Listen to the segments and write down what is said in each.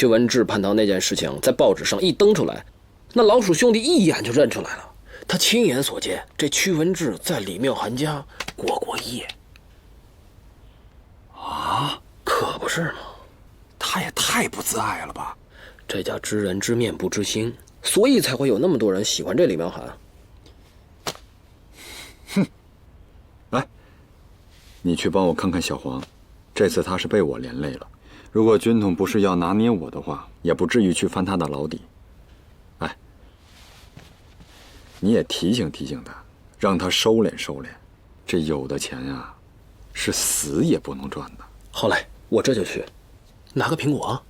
屈文志叛逃那件事情在报纸上一登出来，那老鼠兄弟一眼就认出来了。他亲眼所见，这屈文志在李妙涵家过夜。啊，可不是吗？他也太不自爱了吧！这叫知人知面不知心，所以才会有那么多人喜欢这李妙涵。哼，来，你去帮我看看小黄，这次他是被我连累了。如果军统不是要拿捏我的话，也不至于去翻他的老底。哎，你也提醒提醒他，让他收敛收敛。这有的钱呀，是死也不能赚的。好嘞，我这就去。拿个苹果啊。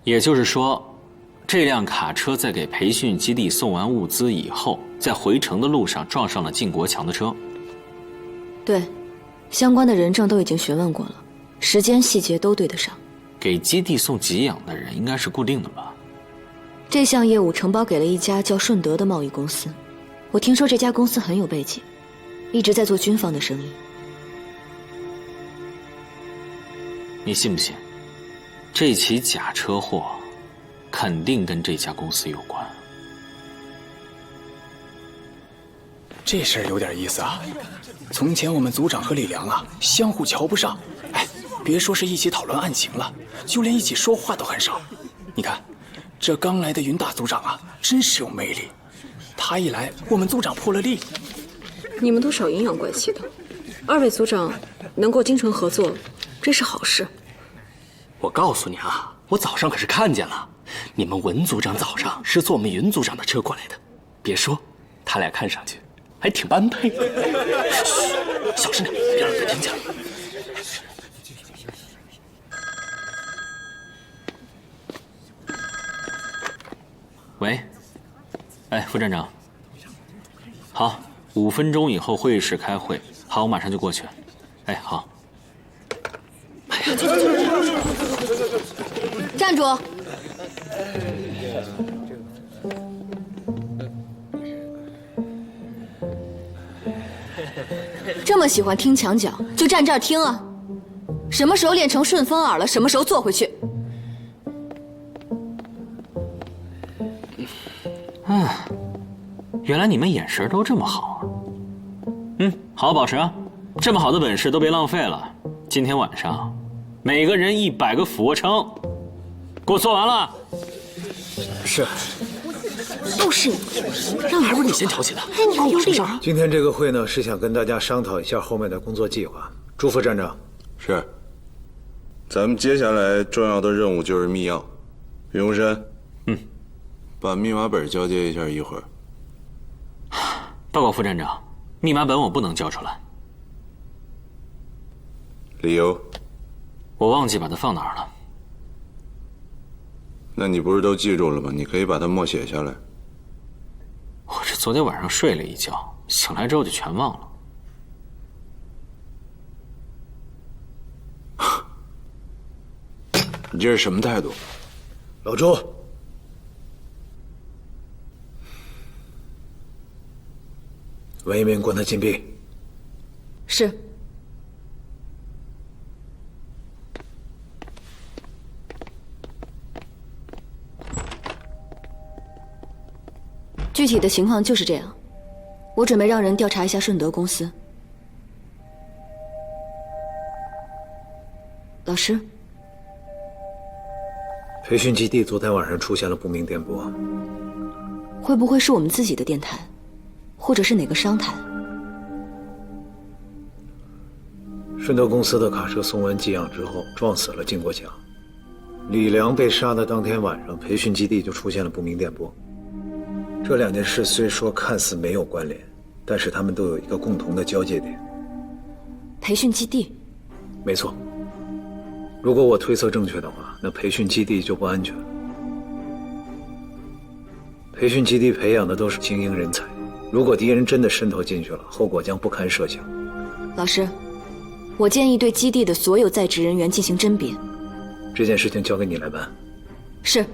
也就是说，这辆卡车在给培训基地送完物资以后，在回程的路上撞上了靳国强的车。对，相关的人证都已经询问过了，时间细节都对得上。给基地送给养的人应该是固定的吧？这项业务承包给了一家叫顺德的贸易公司，我听说这家公司很有背景，一直在做军方的生意。你信不信？这起假车祸肯定跟这家公司有关。这事儿有点意思啊！从前我们组长和李良啊，相互瞧不上。哎，别说是一起讨论案情了，就连一起说话都很少。你看，这刚来的云大组长啊，真是有魅力。他一来，我们组长破了例。你们都少阴阳怪气的，二位组长能够精诚合作，这是好事。我告诉你啊，我早上可是看见了，你们文组长早上是坐我们云组长的车过来的。别说，他俩看上去还挺般配的。嘘，小声点，别让人听见了。喂，哎，副站长。好，5分钟以后会议室开会。好，我马上就过去。哎，好。哎呀，走走走！站住！这么喜欢听墙角，就站这儿听啊！什么时候练成顺风耳了，什么时候坐回去。原来你们眼神都这么好啊！好好保持啊！这么好的本事都别浪费了。今天晚上，每个人100个俯卧撑，给我做完了。是。都是你，还不是你先挑起的？哎，你有理啊！今天这个会呢，是想跟大家商讨一下后面的工作计划。朱副站长，是。咱们接下来重要的任务就是密钥。云无山，把密码本交接一下，一会儿。报告副站长，密码本我不能交出来。理由？我忘记把它放哪儿了。那你不是都记住了吗？你可以把它默写下来。我是昨天晚上睡了一觉，醒来之后就全忘了。你这是什么态度？老朱，文一鸣关他禁闭。是。具体的情况就是这样，我准备让人调查一下顺德公司。老师，培训基地昨天晚上出现了不明电波，会不会是我们自己的电台，或者是哪个商台？顺德公司的卡车送完给养之后，撞死了靳国强。李良被杀的当天晚上，培训基地就出现了不明电波。这2件事虽说看似没有关联，但是他们都有一个共同的交界点。培训基地？没错。如果我推测正确的话，那培训基地就不安全了。培训基地培养的都是精英人才，如果敌人真的渗透进去了，后果将不堪设想。老师，我建议对基地的所有在职人员进行甄别。这件事情交给你来办。是。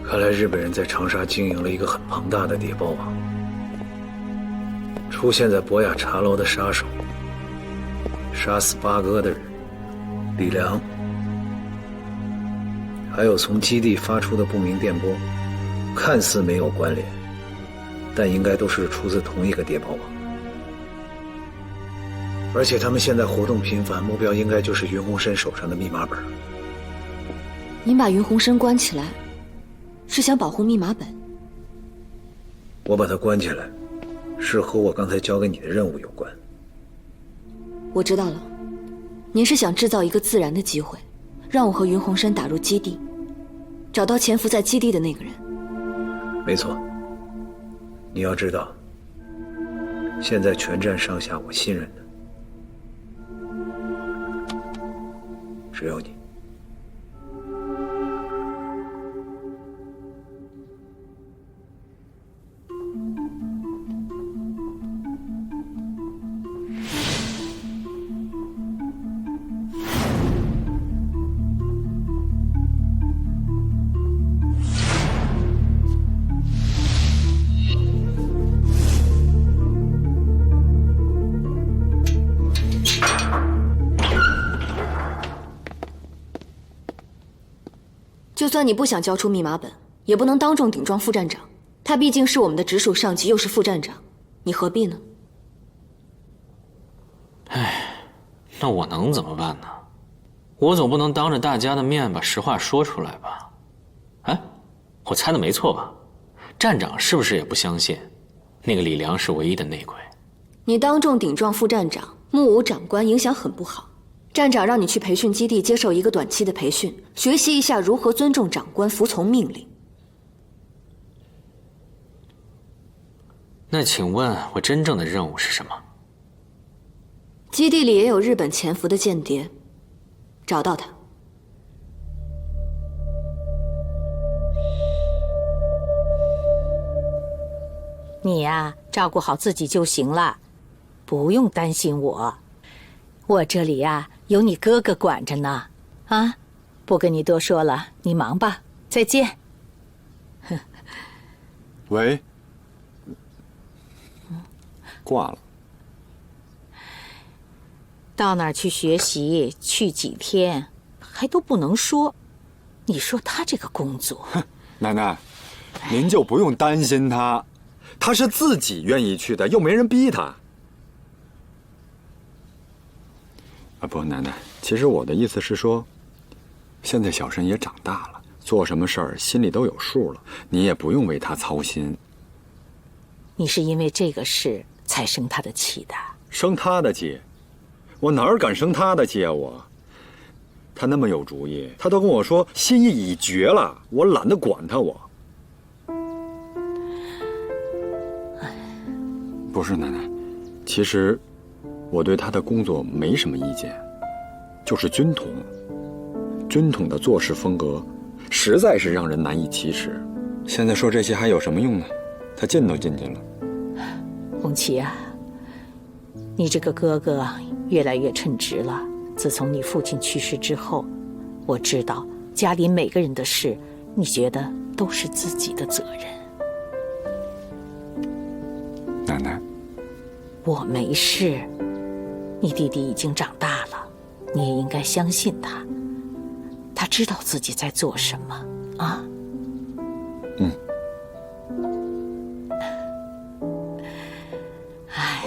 看来日本人在长沙经营了一个很庞大的谍报网。出现在博雅茶楼的杀手，杀死八哥的人李良，还有从基地发出的不明电波，看似没有关联，但应该都是出自同一个谍报网。而且他们现在活动频繁，目标应该就是云鸿深手上的密码本。您把云鸿深关起来，是想保护密码本？我把他关起来，是和我刚才交给你的任务有关。我知道了，您是想制造一个自燃的机会，让我和云鸿深打入基地，找到潜伏在基地的那个人。没错。你要知道，现在全站上下我信任的只有你。就算你不想交出密码本，也不能当众顶撞副站长。他毕竟是我们的直属上级，又是副站长，你何必呢？唉，那我能怎么办呢？我总不能当着大家的面把实话说出来吧？哎，我猜的没错吧？站长是不是也不相信那个李良是唯一的内鬼？你当众顶撞副站长、目无长官，影响很不好。站长让你去培训基地接受一个短期的培训，学习一下如何尊重长官、服从命令。那请问我真正的任务是什么？基地里也有日本潜伏的间谍，找到他。你呀，照顾好自己就行了，不用担心我。我这里呀，有你哥哥管着呢。啊，不跟你多说了，你忙吧，再见。喂，挂了。到哪儿去学习，去几天，还都不能说。你说他这个工作，奶奶，您就不用担心他，他是自己愿意去的，又没人逼他。啊不，奶奶，其实我的意思是说，现在小申也长大了，做什么事儿心里都有数了，你也不用为他操心。你是因为这个事才生他的气的？生他的气？我哪儿敢生他的气啊！他那么有主意，他都跟我说心意已决了，我懒得管他。不是奶奶，其实我对他的工作没什么意见，就是军统的做事风格实在是让人难以启齿。现在说这些还有什么用呢？他进都进去了。红旗啊，你这个哥哥越来越称职了。自从你父亲去世之后，我知道家里每个人的事，你觉得都是自己的责任。奶奶，我没事。你弟弟已经长大了，你也应该相信他。他知道自己在做什么啊。嗯。唉。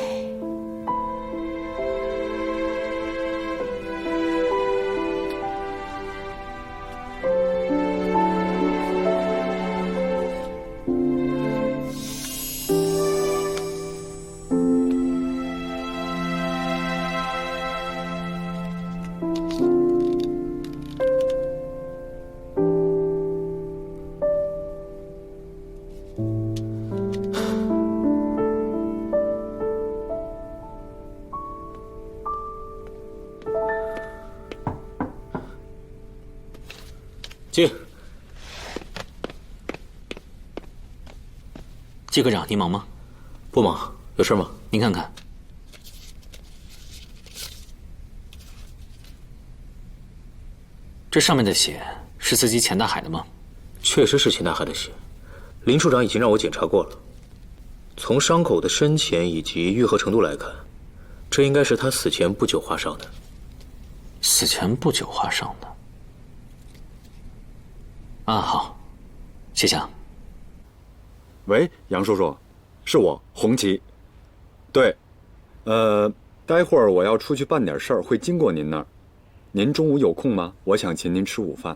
进。季科长，您忙吗？不忙，有事吗？您看看，这上面的血是司机钱大海的吗？确实是钱大海的血，林处长已经让我检查过了。从伤口的深浅以及愈合程度来看，这应该是他死前不久划伤的。死前不久划伤的。啊，好，谢谢啊。喂，杨叔叔，是我，红旗。对，待会儿我要出去办点事儿，会经过您那儿。您中午有空吗？我想请您吃午饭。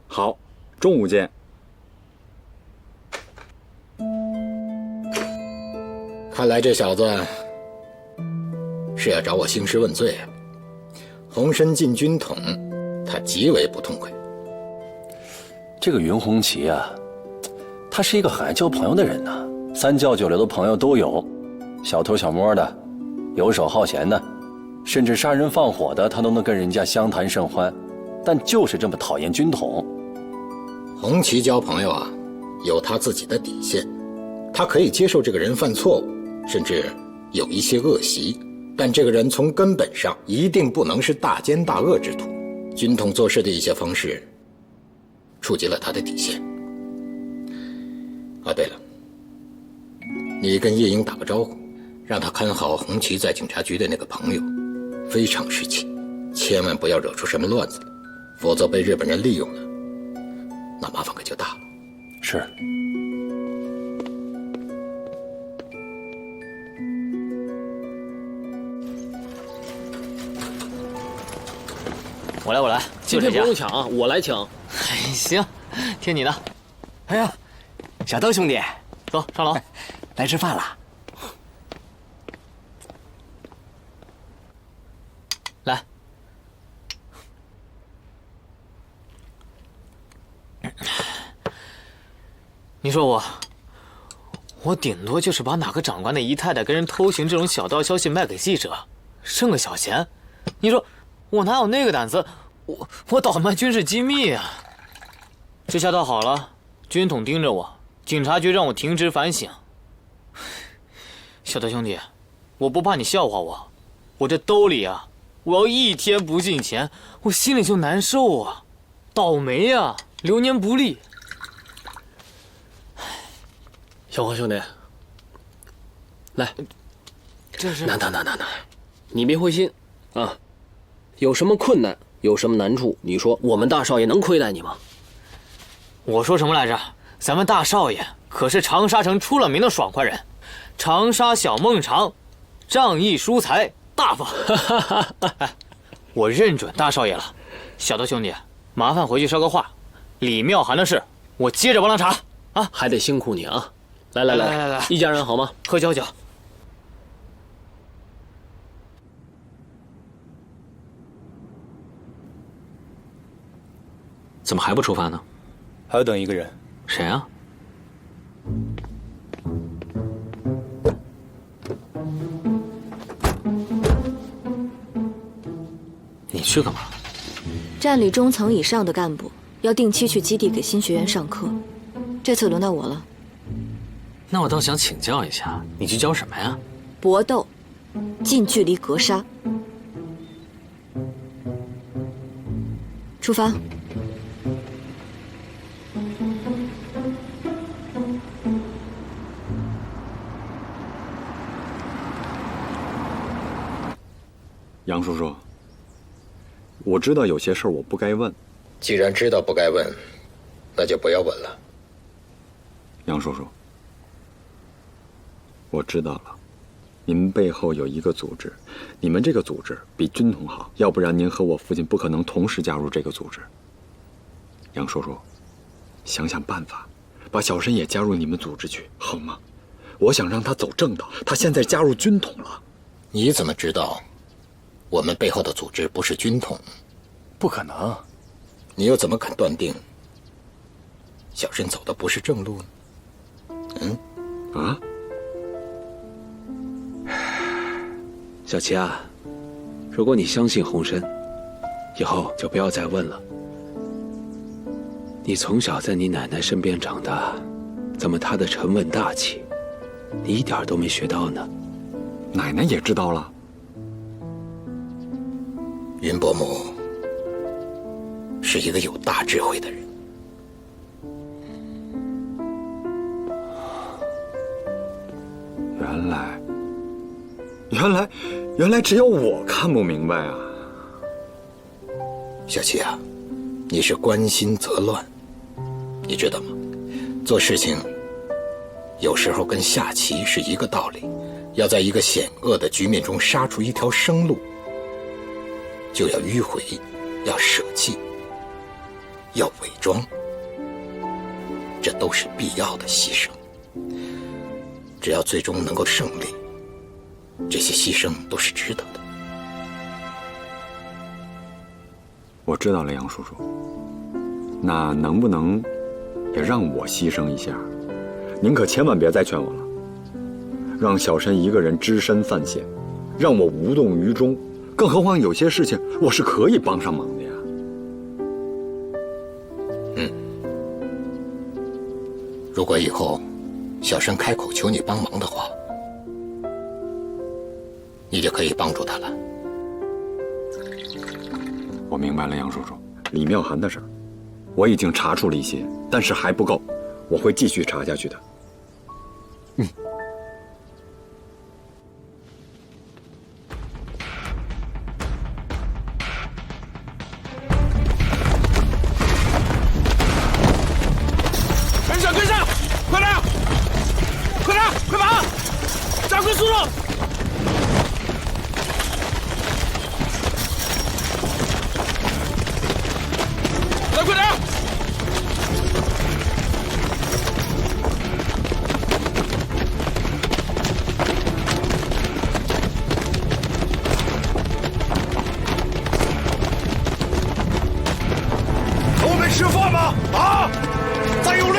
好，中午见。看来这小子是要找我兴师问罪啊！洪深进军统，他极为不痛快。这个云红旗啊，他是一个很爱交朋友的人呐，三教九流的朋友都有，小偷小摸的，游手好闲的，甚至杀人放火的，他都能跟人家相谈甚欢，但就是这么讨厌军统。红旗交朋友啊，有他自己的底线，他可以接受这个人犯错误，甚至有一些恶习，但这个人从根本上一定不能是大奸大恶之徒。军统做事的一些方式触及了他的底线。啊，对了，你跟叶英打个招呼，让他看好红旗在警察局的那个朋友，非常时期，千万不要惹出什么乱子来，否则被日本人利用了，那麻烦可就大了。是。我来，今天不用抢啊，我来抢。哎，行，听你的。哎呀，小豆兄弟，走上楼，来吃饭了。来，你说我顶多就是把哪个长官的姨太太跟人偷情这种小道消息卖给记者，挣个小钱。你说我哪有那个胆子？我倒卖军事机密啊！这下倒好了，军统盯着我，警察局让我停职反省。小德兄弟，我不怕你笑话我这兜里啊，我要一天不进钱，我心里就难受啊，倒霉啊，流年不利。小黄兄弟，来，这是那，你别灰心啊，有什么困难，有什么难处，你说，我们大少爷能亏待你吗？我说什么来着？咱们大少爷可是长沙城出了名的爽快人，长沙小孟尝，仗义疏财，大方。哎，我认准大少爷了。小德兄弟，麻烦回去捎个话，李妙涵的事，我接着帮他查啊。还得辛苦你啊！来，一家人好吗？喝酒。怎么还不出发呢？还要等一个人。谁啊？你去干嘛？站里中层以上的干部要定期去基地给新学员上课，这次轮到我了。那我倒想请教一下，你去教什么呀？搏斗，近距离格杀。出发。杨叔叔，我知道有些事儿我不该问。既然知道不该问，那就不要问了。杨叔叔，我知道了，你们背后有一个组织，你们这个组织比军统好，要不然您和我父亲不可能同时加入这个组织。杨叔叔，想想办法，把小申也加入你们组织去，好吗？我想让他走正道，他现在加入军统了。你怎么知道我们背后的组织不是军统？不可能。你又怎么肯断定小申走的不是正路呢？小齐啊，如果你相信洪深，以后就不要再问了。你从小在你奶奶身边长大，怎么她的沉稳大气，你一点都没学到呢？奶奶也知道了。云伯母是一个有大智慧的人。原来只有我看不明白啊！小七啊，你是关心则乱，你知道吗？做事情有时候跟下棋是一个道理，要在一个险恶的局面中杀出一条生路，就要迂回，要舍弃，要伪装，这都是必要的牺牲。只要最终能够胜利，这些牺牲都是值得的。我知道了，杨叔叔。那能不能也让我牺牲一下？您可千万别再劝我了。让小申一个人只身犯险，让我无动于衷。更何况有些事情我是可以帮上忙的呀。如果以后小申开口求你帮忙的话，你就可以帮助他了。我明白了，杨叔叔。李妙涵的事儿，我已经查出了一些，但是还不够，我会继续查下去的。跟上！快点！快跑！掌柜速度！来，快点！都没吃饭吗？啊！再用力！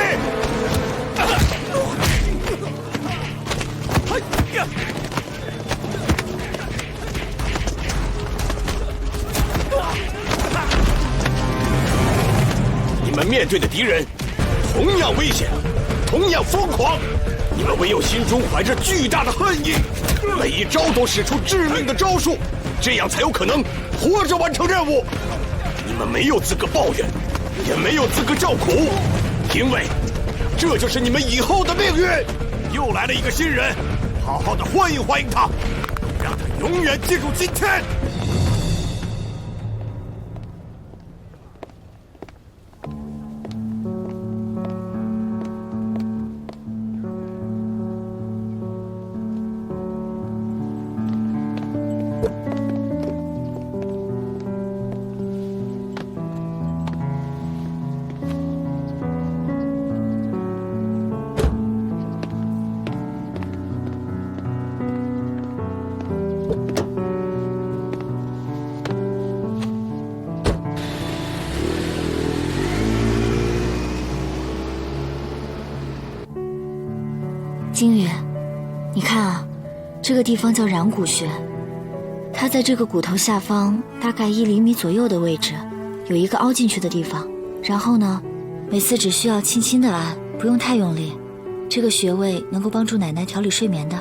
你们面对的敌人同样危险，同样疯狂。你们唯有心中怀着巨大的恨意，每一招都使出致命的招数，这样才有可能活着完成任务。你们没有资格抱怨，也没有资格叫苦，因为这就是你们以后的命运。又来了一个新人，好好的欢迎他，让他永远记住今天。金宇，你看啊，这个地方叫染骨穴，它在这个骨头下方大概1厘米左右的位置，有一个凹进去的地方。然后呢，每次只需要轻轻的按，不用太用力。这个穴位能够帮助奶奶调理睡眠的。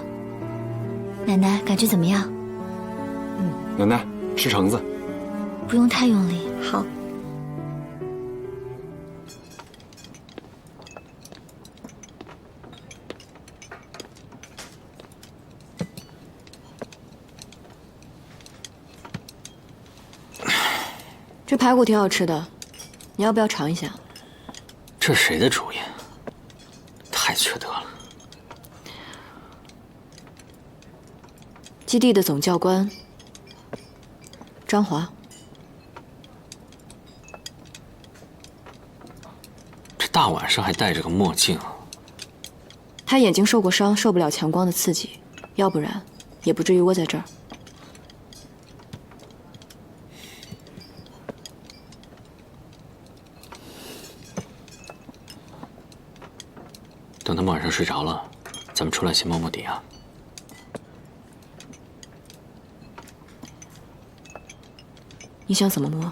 奶奶感觉怎么样？奶奶吃橙子，不用太用力。好。这排骨挺好吃的，你要不要尝一下？这谁的主意？太缺德了！基地的总教官张华，这大晚上还戴着个墨镜，他眼睛受过伤，受不了强光的刺激，要不然也不至于窝在这儿。等他们晚上睡着了，咱们出来先摸摸底啊。你想怎么摸？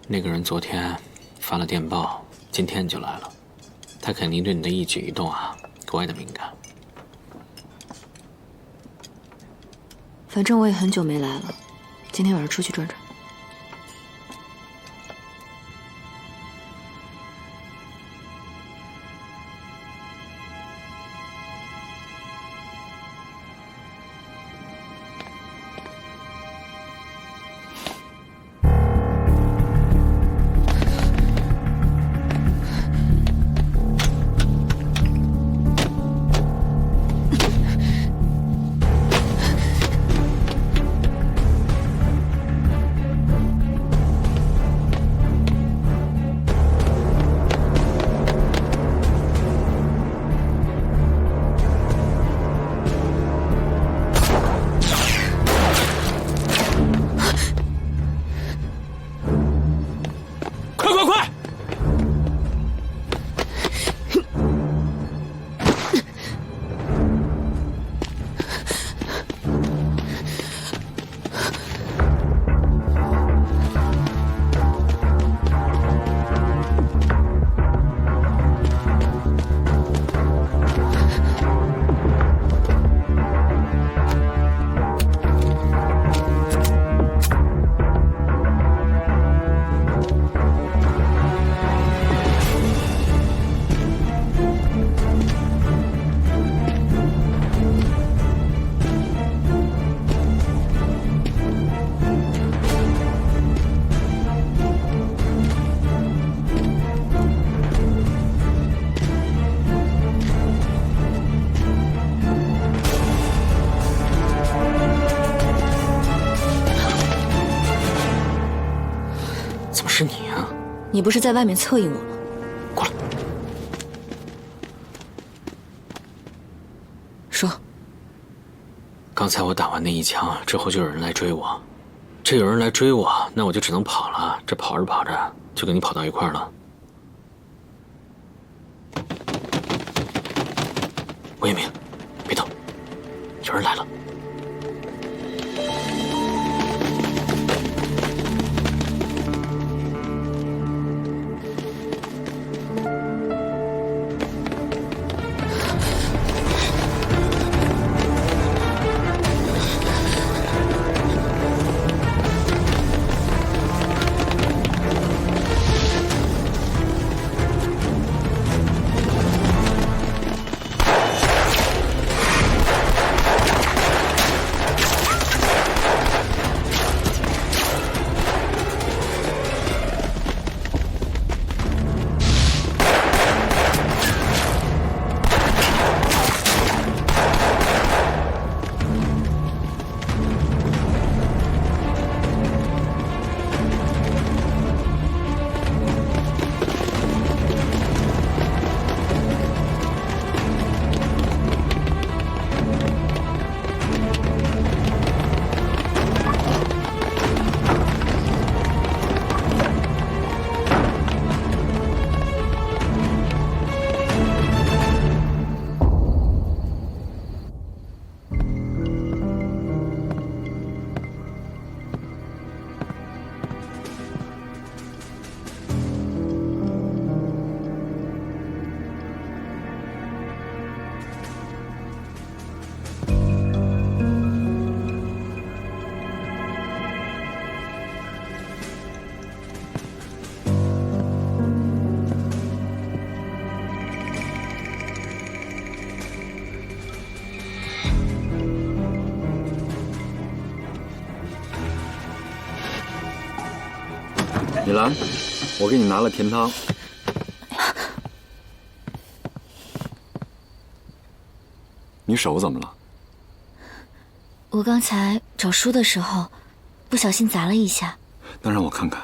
那个人昨天发了电报，今天就来了，他肯定对你的一举一动啊格外的敏感。反正我也很久没来了，今天晚上出去转转。你不是在外面策应我吗？过来。说。刚才我打完那一枪之后，就有人来追我。这有人来追我，那我就只能跑了。这跑着跑着，就跟你跑到一块儿了。魏一鸣，别动，有人来了。米兰，我给你拿了甜汤。你手怎么了？我刚才找书的时候，不小心砸了一下。那让我看看。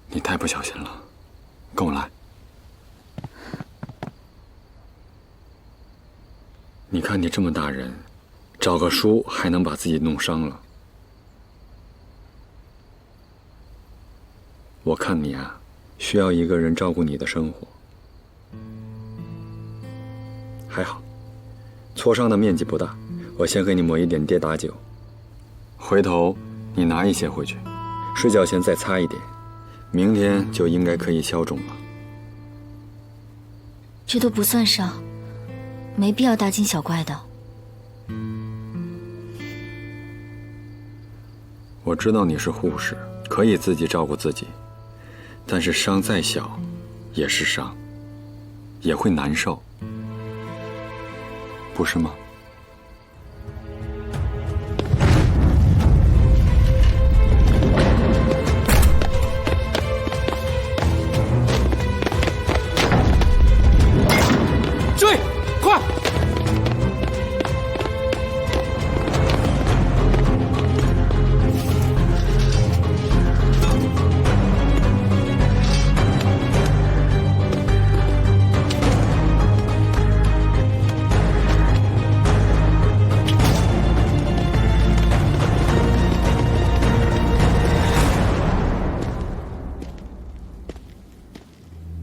你太不小心了，跟我来。你看你这么大人，找个书还能把自己弄伤了。我看你啊，需要一个人照顾你的生活。还好，挫伤的面积不大，我先给你抹一点跌打酒，回头你拿一些回去，睡觉前再擦一点，明天就应该可以消肿了。这都不算伤，没必要大惊小怪的。我知道你是护士，可以自己照顾自己，但是伤再小也是伤，也会难受，不是吗？追，快！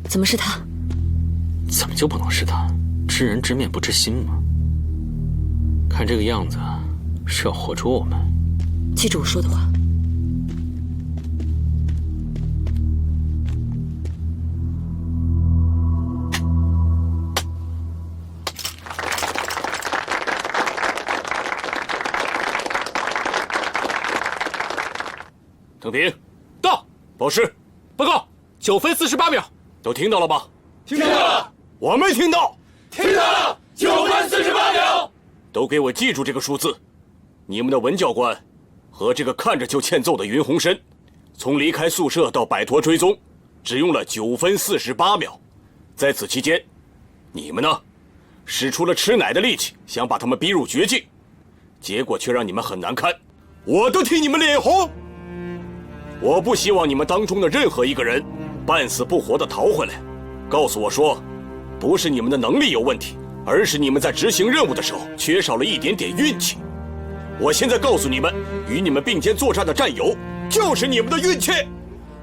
怎么是他？怎么就不能是他？知人知面不知心吗？看这个样子，是要活捉我们。记住我说的话。邓平，到！报时，报告，9分48秒，都听到了吧？听到了。我没听到。听到了，9分48秒。都给我记住这个数字。你们的文教官和这个看着就欠揍的云鸿深，从离开宿舍到摆脱追踪，只用了9分48秒。在此期间，你们呢，使出了吃奶的力气，想把他们逼入绝境，结果却让你们很难堪，我都替你们脸红。我不希望你们当中的任何一个人半死不活地逃回来，告诉我说，不是你们的能力有问题，而是你们在执行任务的时候缺少了一点点运气。我现在告诉你们，与你们并肩作战的战友就是你们的运气。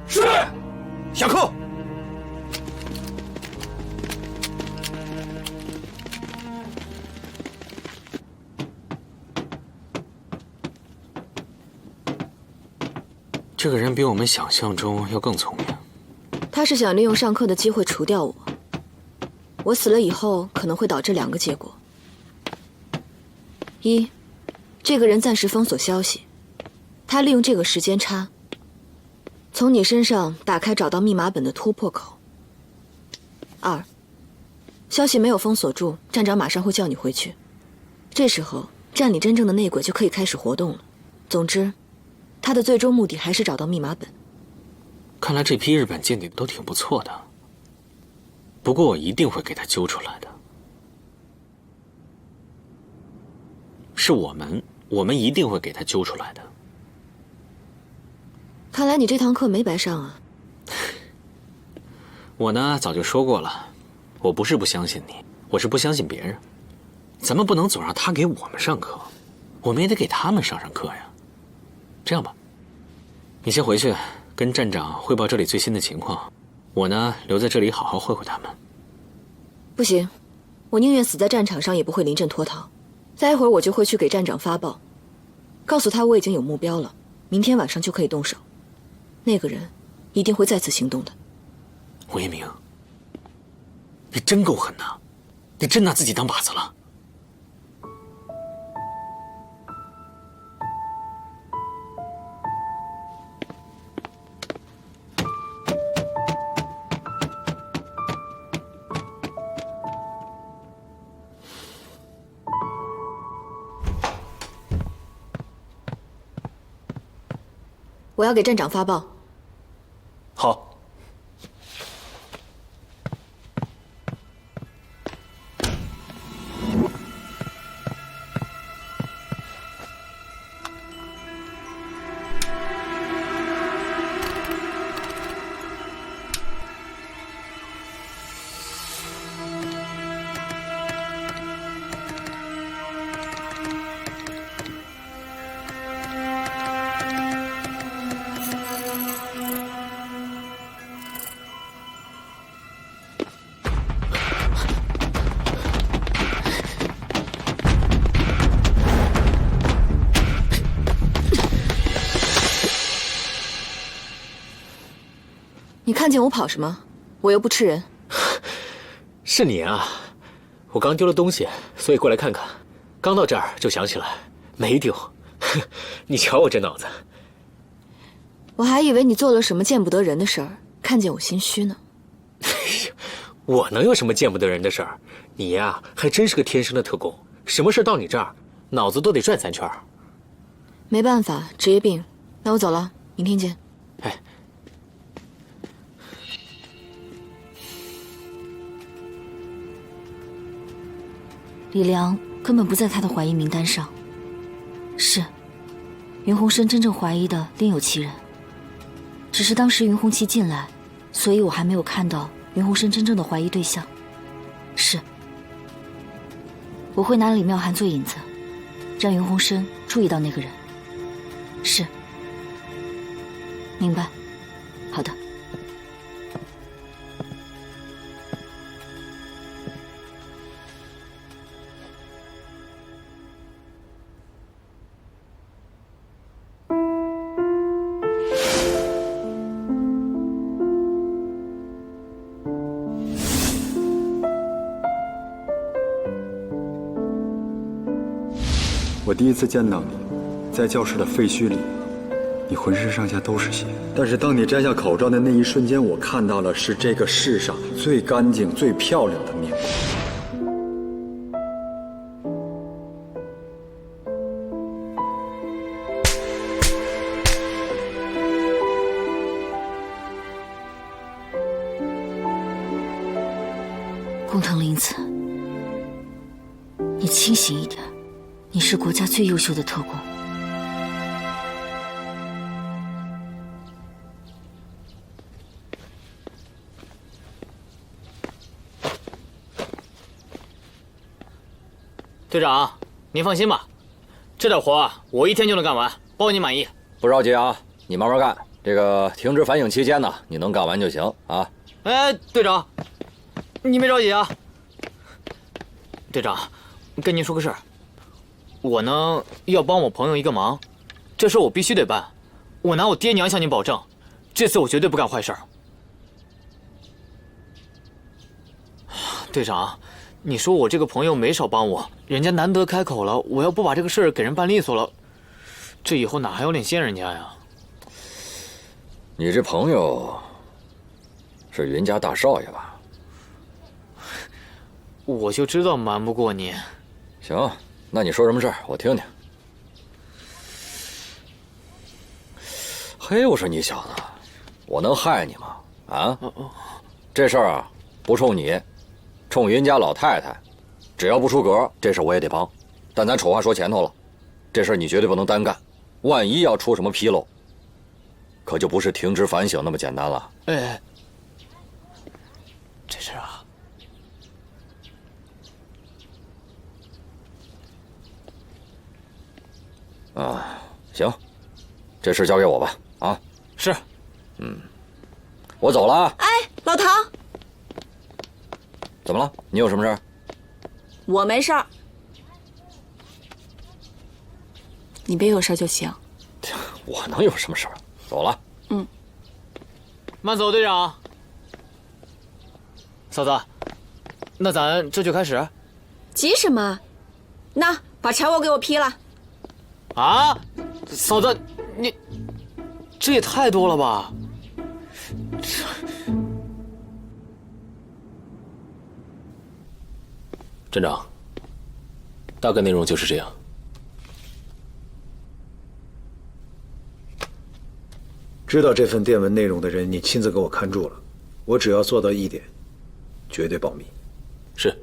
是，下课。这个人比我们想象中要更聪明。他是想利用上课的机会除掉我。我死了以后，可能会导致2个结果：一，这个人暂时封锁消息，他利用这个时间差，从你身上打开找到密码本的突破口；二，消息没有封锁住，站长马上会叫你回去，这时候站里真正的内鬼就可以开始活动了。总之，他的最终目的还是找到密码本。看来这批日本间谍都挺不错的，不过我一定会给他揪出来的。是我们一定会给他揪出来的。看来你这堂课没白上啊。我呢，早就说过了，我不是不相信你，我是不相信别人。咱们不能总让他给我们上课，我们也得给他们上课呀。这样吧，你先回去跟站长汇报这里最新的情况，我呢留在这里好好会会他们。不行，我宁愿死在战场上，也不会临阵脱逃。再一会儿我就会去给站长发报，告诉他我已经有目标了，明天晚上就可以动手。那个人一定会再次行动的。吴一鸣，你真够狠的，你真拿自己当靶子了。我要给站长发报。好。你看见我跑什么？我又不吃人。是你啊！我刚丢了东西，所以过来看看。刚到这儿就想起来，没丢。你瞧我这脑子。我还以为你做了什么见不得人的事儿，看见我心虚呢。我能有什么见不得人的事儿？你呀，还真是个天生的特工，什么事到你这儿，脑子都得转3圈。没办法，职业病。那我走了，明天见。哎。李良根本不在他的怀疑名单上。是，云鸿生真正怀疑的另有其人，只是当时云鸿奇进来，所以我还没有看到云鸿生真正的怀疑对象。是，我会拿李妙涵做引子，让云鸿生注意到那个人。是，明白。好的。我第一次见到你，在教室的废墟里，你浑身上下都是血。但是当你摘下口罩的那一瞬间，我看到了是这个世上最干净、最漂亮的面孔。工藤林子，你清醒一点。你是国家最优秀的特工。队长，您放心吧，这点活啊，我1天就能干完，包你满意。不着急啊，你慢慢干。这个停职反省期间呢，你能干完就行啊。哎，队长，你别着急啊。队长，跟您说个事儿，我呢要帮我朋友一个忙，这事儿我必须得办。我拿我爹娘向您保证，这次我绝对不干坏事儿。队长，你说我这个朋友没少帮我，人家难得开口了，我要不把这个事儿给人办利索了，这以后哪还有脸见人家呀？你这朋友是云家大少爷吧？我就知道瞒不过您。行，那你说什么事儿，我听听。嘿，我说你小子，我能害你吗？啊？这事儿啊，不冲你，冲云家老太太，只要不出格，这事我也得帮。但咱丑话说前头了，这事儿你绝对不能单干，万一要出什么纰漏，可就不是停职反省那么简单了。哎，这事啊，行，这事交给我吧。啊，是。我走了啊。哎，老唐，怎么了？你有什么事儿？我没事儿，你别有事就行。我能有什么事儿？走了。慢走，队长。嫂子，那咱这就开始。急什么？那把柴火给我劈了。啊，嫂子，你这也太多了吧？镇长，大概内容就是这样。知道这份电文内容的人，你亲自给我看住了。我只要做到一点，绝对保密。是。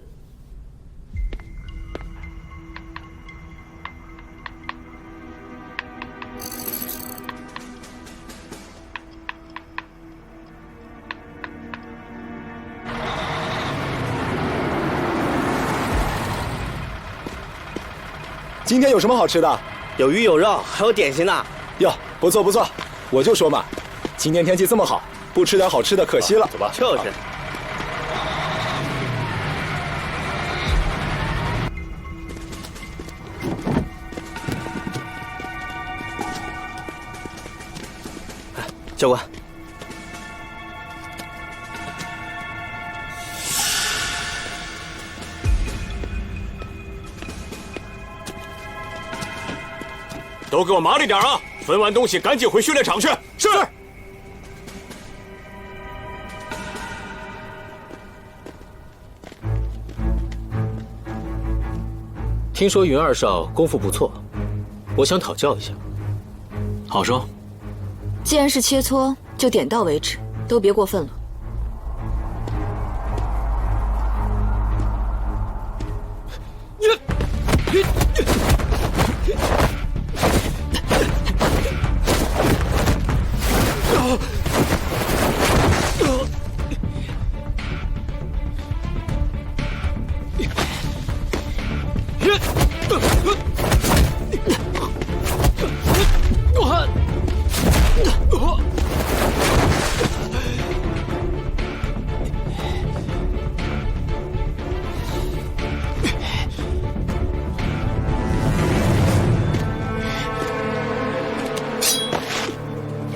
今天有什么好吃的？有鱼有肉，还有点心呢。哟，不错不错，我就说嘛，今天天气这么好，不吃点好吃的可惜了。走吧。就是。教官。都给我麻利点啊！分完东西赶紧回训练场去。是。听说云二少功夫不错，我想讨教一下。好说。既然是切磋，就点到为止，都别过分了。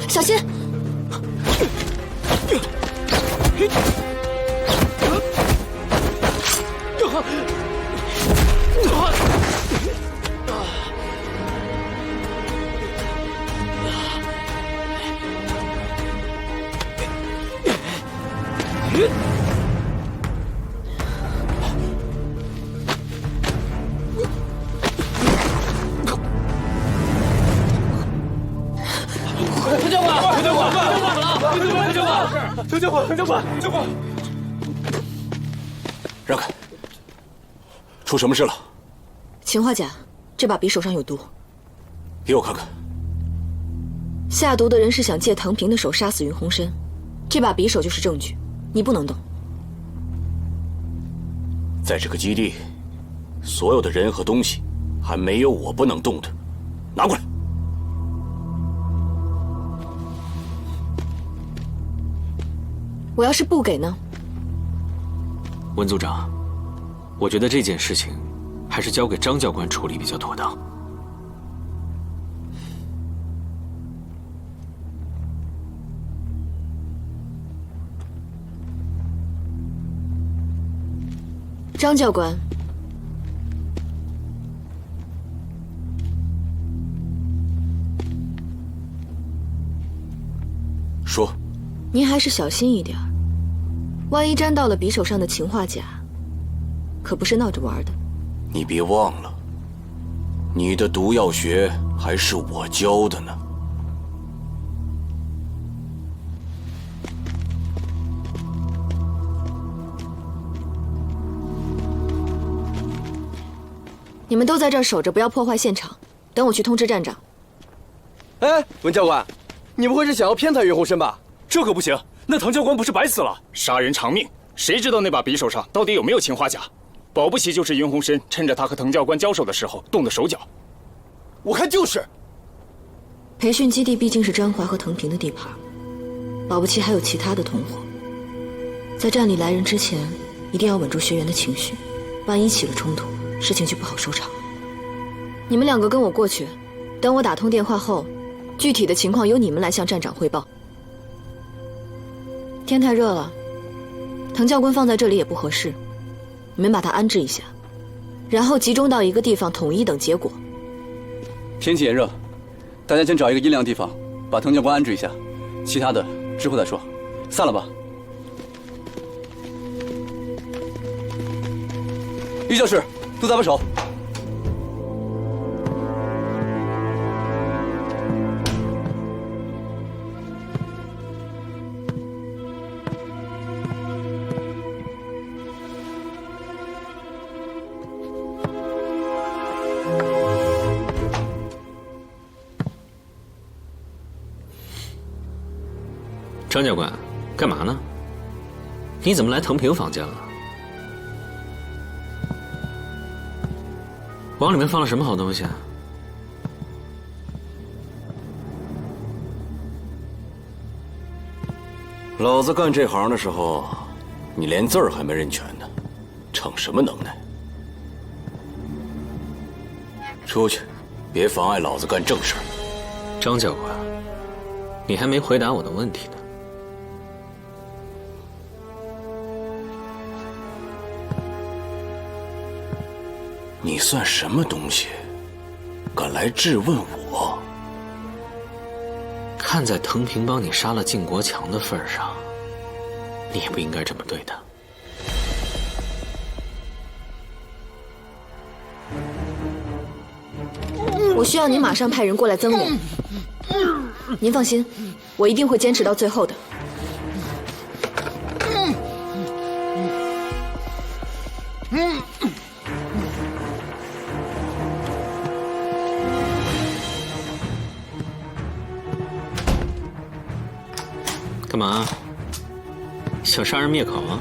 小心！让开！出什么事了？氰化钾，这把匕首上有毒。给我看看。下毒的人是想借唐平的手杀死云鸿深，这把匕首就是证据，你不能动。在这个基地，所有的人和东西，还没有我不能动的，拿过来。我要是不给呢？温组长，我觉得这件事情还是交给张教官处理比较妥当。张教官，说，您还是小心一点，万一沾到了匕首上的氰化钾，可不是闹着玩的。你别忘了，你的毒药学还是我教的呢。你们都在这儿守着，不要破坏现场。等我去通知站长。哎，温教官，你不会是想要偏袒云鸿生吧？这可不行，那滕教官不是白死了？杀人偿命，谁知道那把匕首上到底有没有氰化钾？保不齐就是云鸿生趁着他和滕教官交手的时候动的手脚。我看就是。培训基地毕竟是张华和滕平的地盘，保不齐还有其他的同伙。在站里来人之前，一定要稳住学员的情绪，万一起了冲突，事情就不好收场。你们两个跟我过去，等我打通电话后，具体的情况由你们来向站长汇报。天太热了，滕教官放在这里也不合适，你们把他安置一下，然后集中到一个地方统一等结果。天气炎热，大家先找一个阴凉地方，把滕教官安置一下，其他的之后再说。散了吧。于教室，都搭把手。张教官，干嘛呢？你怎么来滕平房间了？往里面放了什么好东西啊？老子干这行的时候，你连字儿还没认全呢，逞什么能耐？出去，别妨碍老子干正事儿。张教官，你还没回答我的问题呢。你算什么东西，敢来质问我？看在滕平帮你杀了靳国强的份上，你也不应该这么对他。我需要您马上派人过来增援。您放心，我一定会坚持到最后的。干嘛？想杀人灭口啊？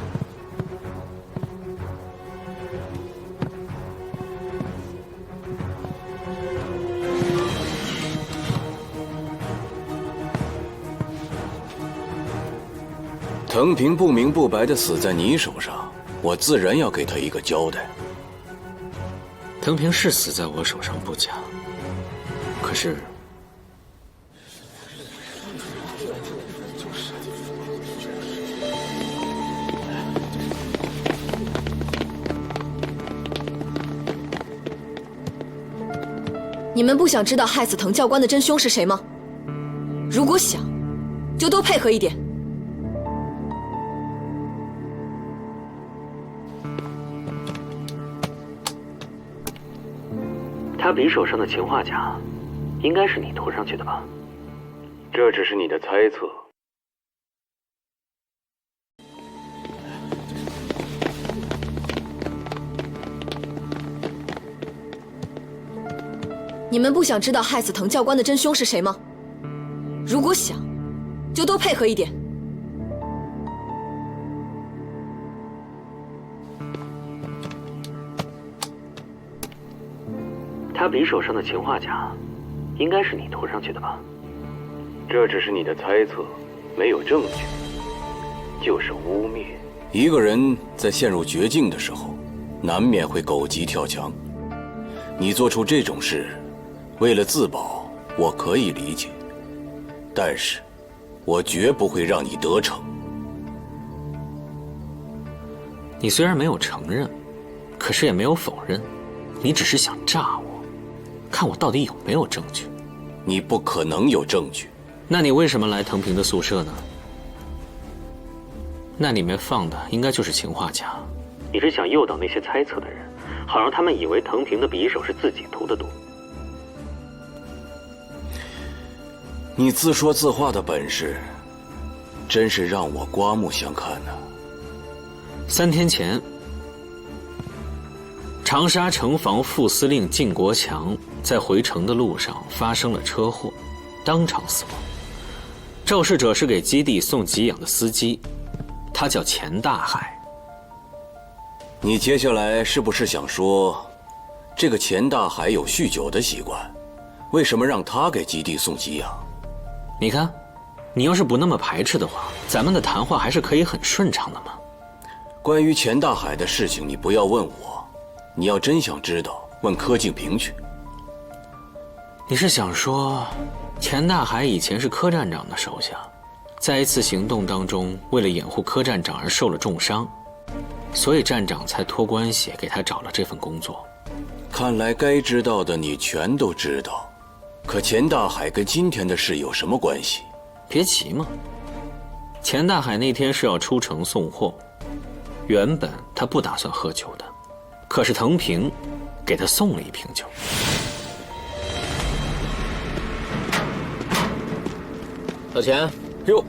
滕平不明不白的死在你手上，我自然要给他一个交代。滕平是死在我手上不假，可是你们不想知道害死滕教官的真凶是谁吗？如果想，就多配合一点。他匕首上的氰化钾，应该是你涂上去的吧？这只是你的猜测。你们不想知道害死滕教官的真凶是谁吗？如果想，就多配合一点。他匕首上的氰化钾，应该是你涂上去的吧？这只是你的猜测，没有证据，就是污蔑。一个人在陷入绝境的时候，难免会狗急跳墙。你做出这种事，为了自保，我可以理解，但是，我绝不会让你得逞。你虽然没有承认，可是也没有否认，你只是想炸我，看我到底有没有证据。你不可能有证据。那你为什么来藤平的宿舍呢？那里面放的应该就是氰化钾。你是想诱导那些猜测的人，好让他们以为藤平的匕首是自己涂的毒。你自说自话的本事，真是让我刮目相看呢。3天前，长沙城防副司令靳国强在回城的路上发生了车祸，当场死亡。肇事者是给基地送给养的司机，他叫钱大海。你接下来是不是想说，这个钱大海有酗酒的习惯，为什么让他给基地送给养？你看，你要是不那么排斥的话，咱们的谈话还是可以很顺畅的嘛。关于钱大海的事情，你不要问我，你要真想知道，问柯敬平去。你是想说，钱大海以前是柯站长的手下，在一次行动当中，为了掩护柯站长而受了重伤，所以站长才托关系给他找了这份工作。看来该知道的你全都知道，可钱大海跟今天的事有什么关系？别急嘛。钱大海那天是要出城送货，原本他不打算喝酒的，可是藤平给他送了一瓶酒。小钱，哟，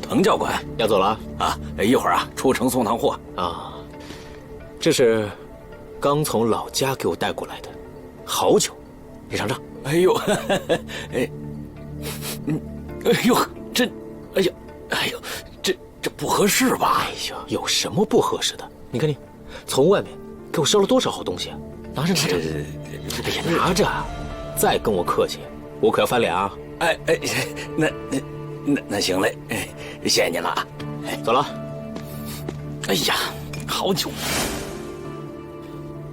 滕教官要走了啊？一会儿啊，出城送趟货啊。这是刚从老家给我带过来的好酒，你尝尝。哎呦，哎，哎呦，这，哎呀，哎呦，这不合适吧？哎呀，有什么不合适的？你看你，从外面给我捎了多少好东西，拿着拿着，哎呀，拿着，再跟我客气，我可要翻脸啊！哎哎，那行嘞，哎，谢谢您了啊！哎，走了。哎呀，好酒！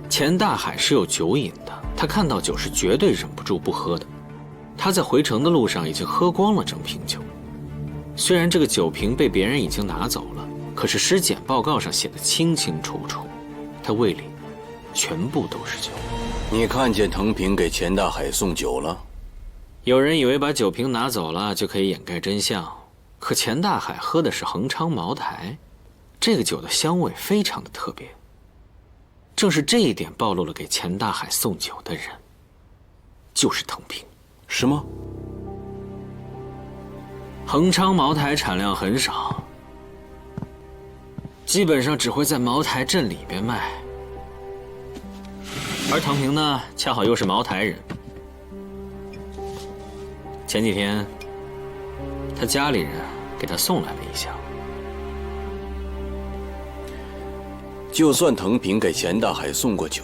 钱大海是有酒瘾的，他看到酒是绝对忍不住不喝的。他在回城的路上已经喝光了整瓶酒，虽然这个酒瓶被别人已经拿走了，可是尸检报告上写的清清楚楚，他胃里全部都是酒。你看见藤平给钱大海送酒了？有人以为把酒瓶拿走了就可以掩盖真相，可钱大海喝的是恒昌茅台，这个酒的香味非常的特别。正是这一点暴露了给钱大海送酒的人，就是藤平。是吗？恒昌茅台产量很少，基本上只会在茅台镇里边卖，而藤平呢，恰好又是茅台人。前几天，他家里人给他送来了一箱。就算藤平给钱大海送过酒，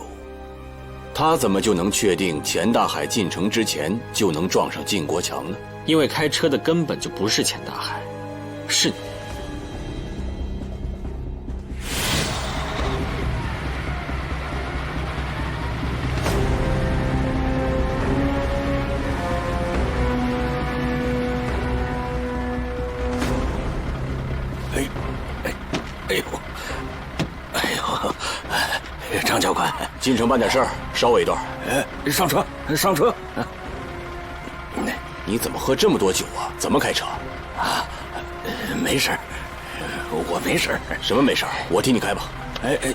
他怎么就能确定钱大海进城之前就能撞上靳国强呢？因为开车的根本就不是钱大海，是你。张教官，进城办点事儿，稍我一段。上车，上车。你怎么喝这么多酒啊？怎么开车？啊，没事，我没事。什么没事？我替你开吧。哎。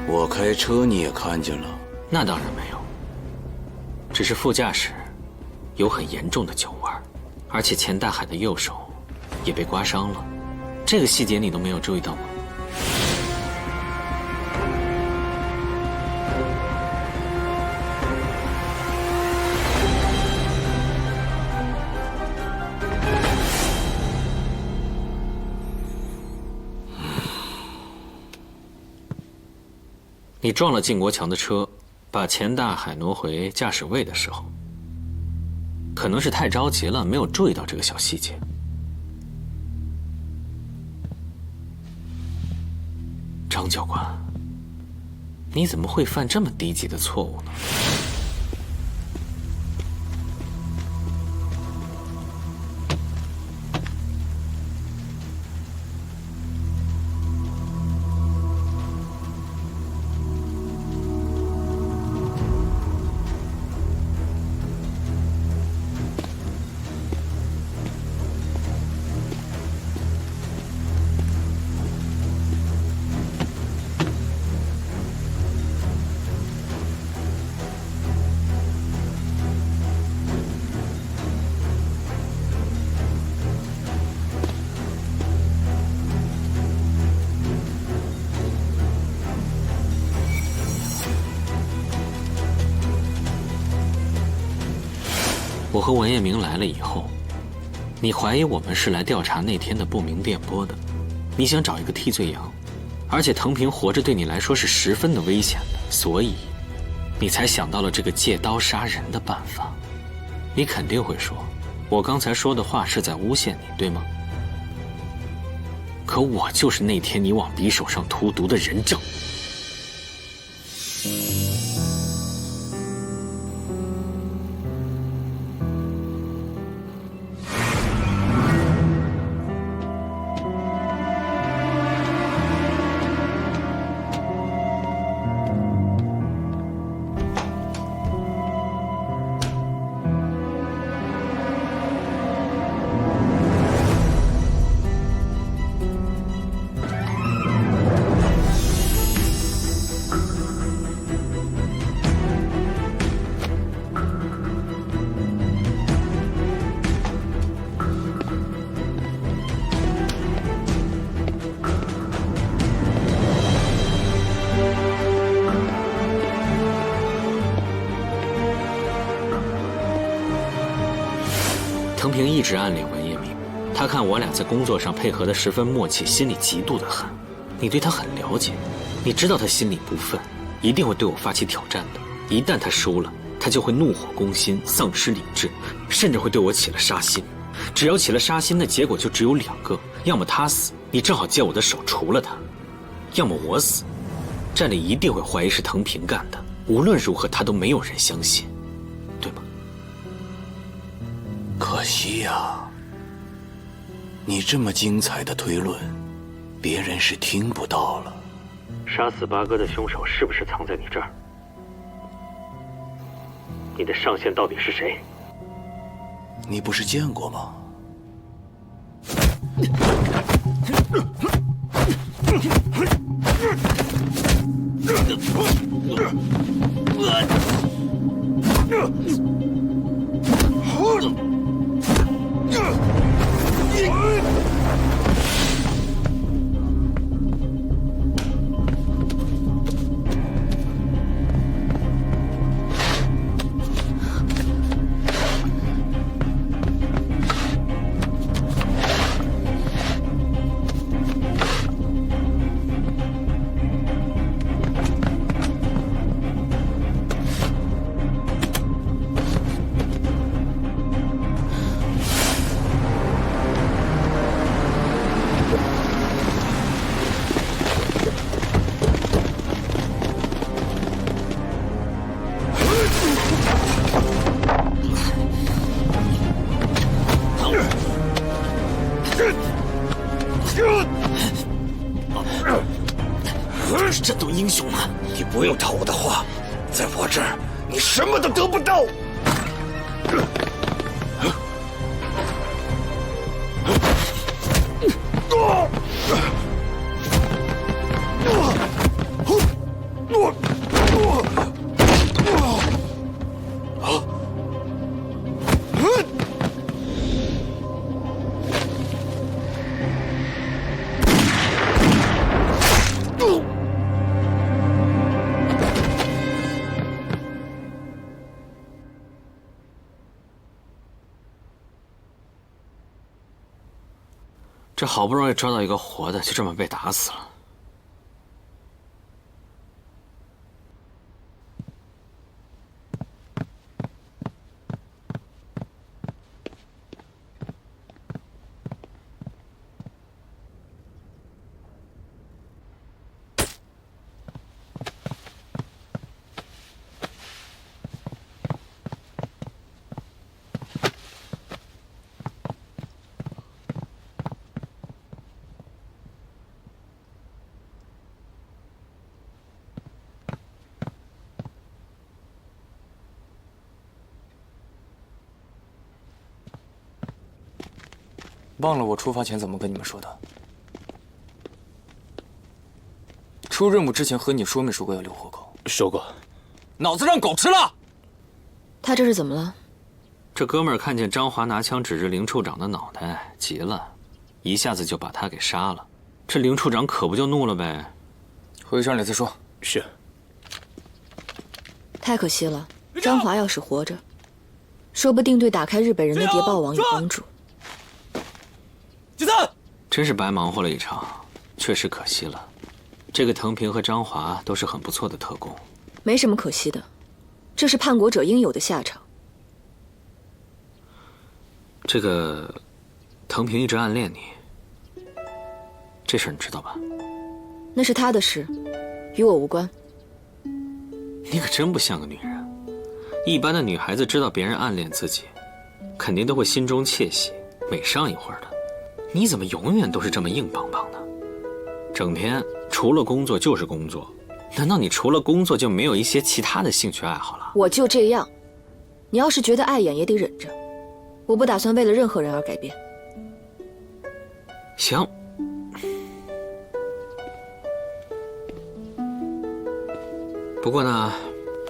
我开车你也看见了。那当然没有，只是副驾驶有很严重的酒味，而且钱大海的右手也被刮伤了。这个细节你都没有注意到吗？你撞了靳国强的车，把钱大海挪回驾驶位的时候，可能是太着急了，没有注意到这个小细节。张教官，你怎么会犯这么低级的错误呢？我和文彦明来了以后，你怀疑我们是来调查那天的不明电波的，你想找一个替罪羊，而且藤平活着对你来说是十分的危险的，所以你才想到了这个借刀杀人的办法。你肯定会说，我刚才说的话是在诬陷你，对吗？可我就是那天你往匕首上涂毒的人证。藤平一直暗恋文彦明，他看我俩在工作上配合得十分默契，心里嫉妒的很。你对他很了解，你知道他心里不忿，一定会对我发起挑战的。一旦他输了，他就会怒火攻心，丧失理智，甚至会对我起了杀心。只要起了杀心，那结果就只有两个：要么他死，你正好借我的手除了他；要么我死，站里一定会怀疑是藤平干的。无论如何，他都没有人相信，对吗？可惜呀，你这么精彩的推论，别人是听不到了。杀死八哥的凶手是不是藏在你这儿？你的上线到底是谁？你不是见过吗？战斗英雄啊！你不用套我的话，在我这儿你什么都得不到。这好不容易抓到一个活的，就这么被打死了。忘了我出发前怎么跟你们说的？出任务之前和你说没说过要留活口？说过。脑子让狗吃了！他这是怎么了？这哥们儿看见张华拿枪指着林处长的脑袋，急了，一下子就把他给杀了。这林处长可不就怒了呗？回去商量再说。是。太可惜了，张华要是活着，说不定对打开日本人的谍报网有帮助。解散！真是白忙活了一场，确实可惜了。这个藤平和张华都是很不错的特工，没什么可惜的，这是叛国者应有的下场。这个藤平一直暗恋你，这事儿你知道吧？那是他的事，与我无关。你可真不像个女人。一般的女孩子知道别人暗恋自己，肯定都会心中窃喜，美上一会儿的。你怎么永远都是这么硬邦邦的？整天除了工作就是工作，难道你除了工作就没有一些其他的兴趣爱好了？我就这样，你要是觉得碍眼也得忍着，我不打算为了任何人而改变。行。不过呢，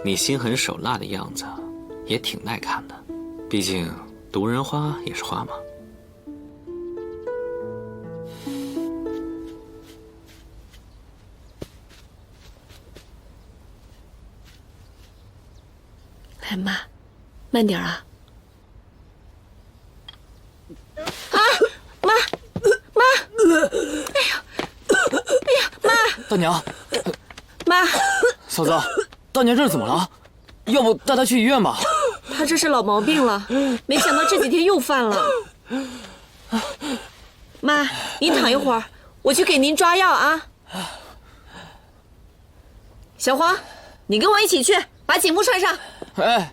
你心狠手辣的样子也挺耐看的，毕竟毒人花也是花嘛。哎妈，慢点啊！啊，妈，哎呀，妈！大娘，妈，嫂子，大娘这是怎么了？要不带她去医院吧？她这是老毛病了，没想到这几天又犯了。妈，您躺一会儿，我去给您抓药啊。小黄，你跟我一起去，把警服穿上。哎，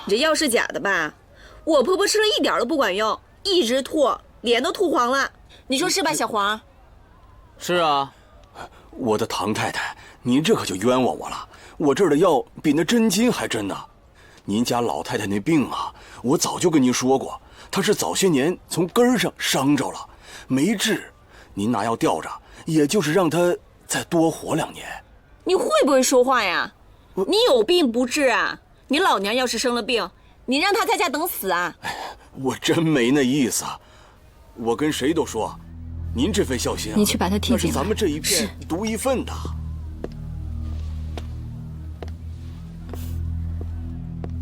你这药是假的吧？我婆婆吃了一点都不管用，一直吐，脸都吐黄了。你说是吧，小黄？是啊。我的唐太太，您这可就冤枉我了。我这儿的药比那真金还真呢。您家老太太那病啊，我早就跟您说过，她是早些年从根儿上伤着了，没治。您拿药吊着，也就是让她再多活2年。你会不会说话呀？你有病不治啊？你老娘要是生了病，你让她在家等死啊？我真没那意思，我跟谁都说，您这份孝心啊，你去把她替进来，那是咱们这一片独一份的。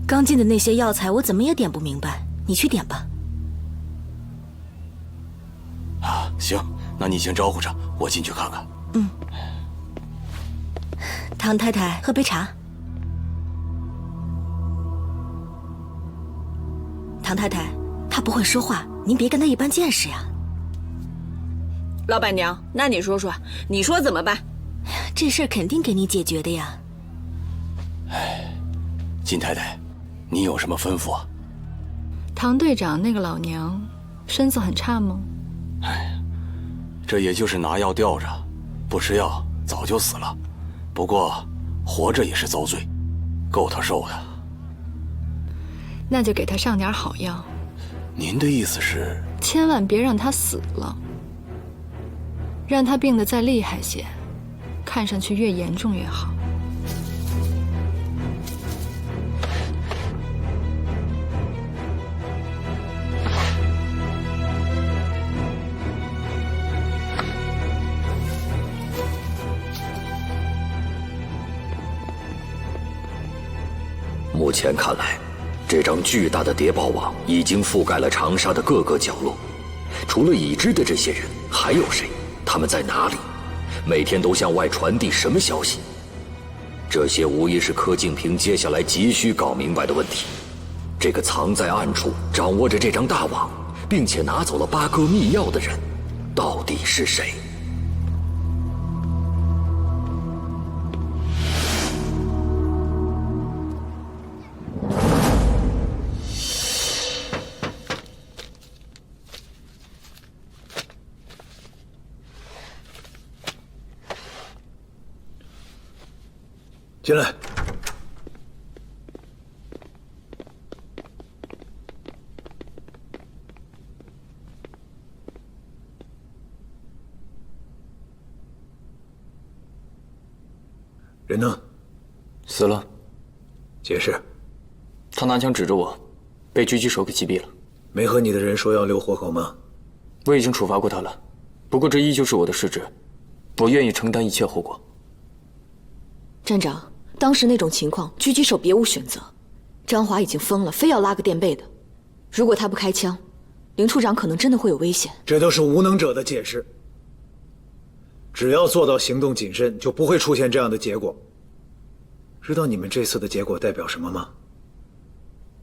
刚进的那些药材我怎么也点不明白，你去点吧。啊，行，那你先招呼着，我进去看看。嗯。唐太太，喝杯茶。唐太太，她不会说话，您别跟她一般见识呀。老板娘，那你说说，你说怎么办？这事儿肯定给你解决的呀。哎，金太太，你有什么吩咐啊？唐队长那个老娘，身子很差吗？哎，这也就是拿药吊着，不吃药早就死了。不过活着也是遭罪，够他受的。那就给他上点好药。您的意思是？千万别让他死了，让他病得再厉害些，看上去越严重越好。目前看来，这张巨大的谍报网已经覆盖了长沙的各个角落。除了已知的这些人，还有谁？他们在哪里？每天都向外传递什么消息？这些无疑是柯敬平接下来急需搞明白的问题。这个藏在暗处、掌握着这张大网，并且拿走了八哥秘钥的人，到底是谁？进来。人呢？死了。解释。他拿枪指着我，被狙击手给击毙了。没和你的人说要留活口吗？我已经处罚过他了，不过这依旧是我的失职，我愿意承担一切后果。站长，当时那种情况，狙击手别无选择。张华已经疯了，非要拉个垫背的。如果他不开枪，林处长可能真的会有危险。这都是无能者的解释。只要做到行动谨慎，就不会出现这样的结果。知道你们这次的结果代表什么吗？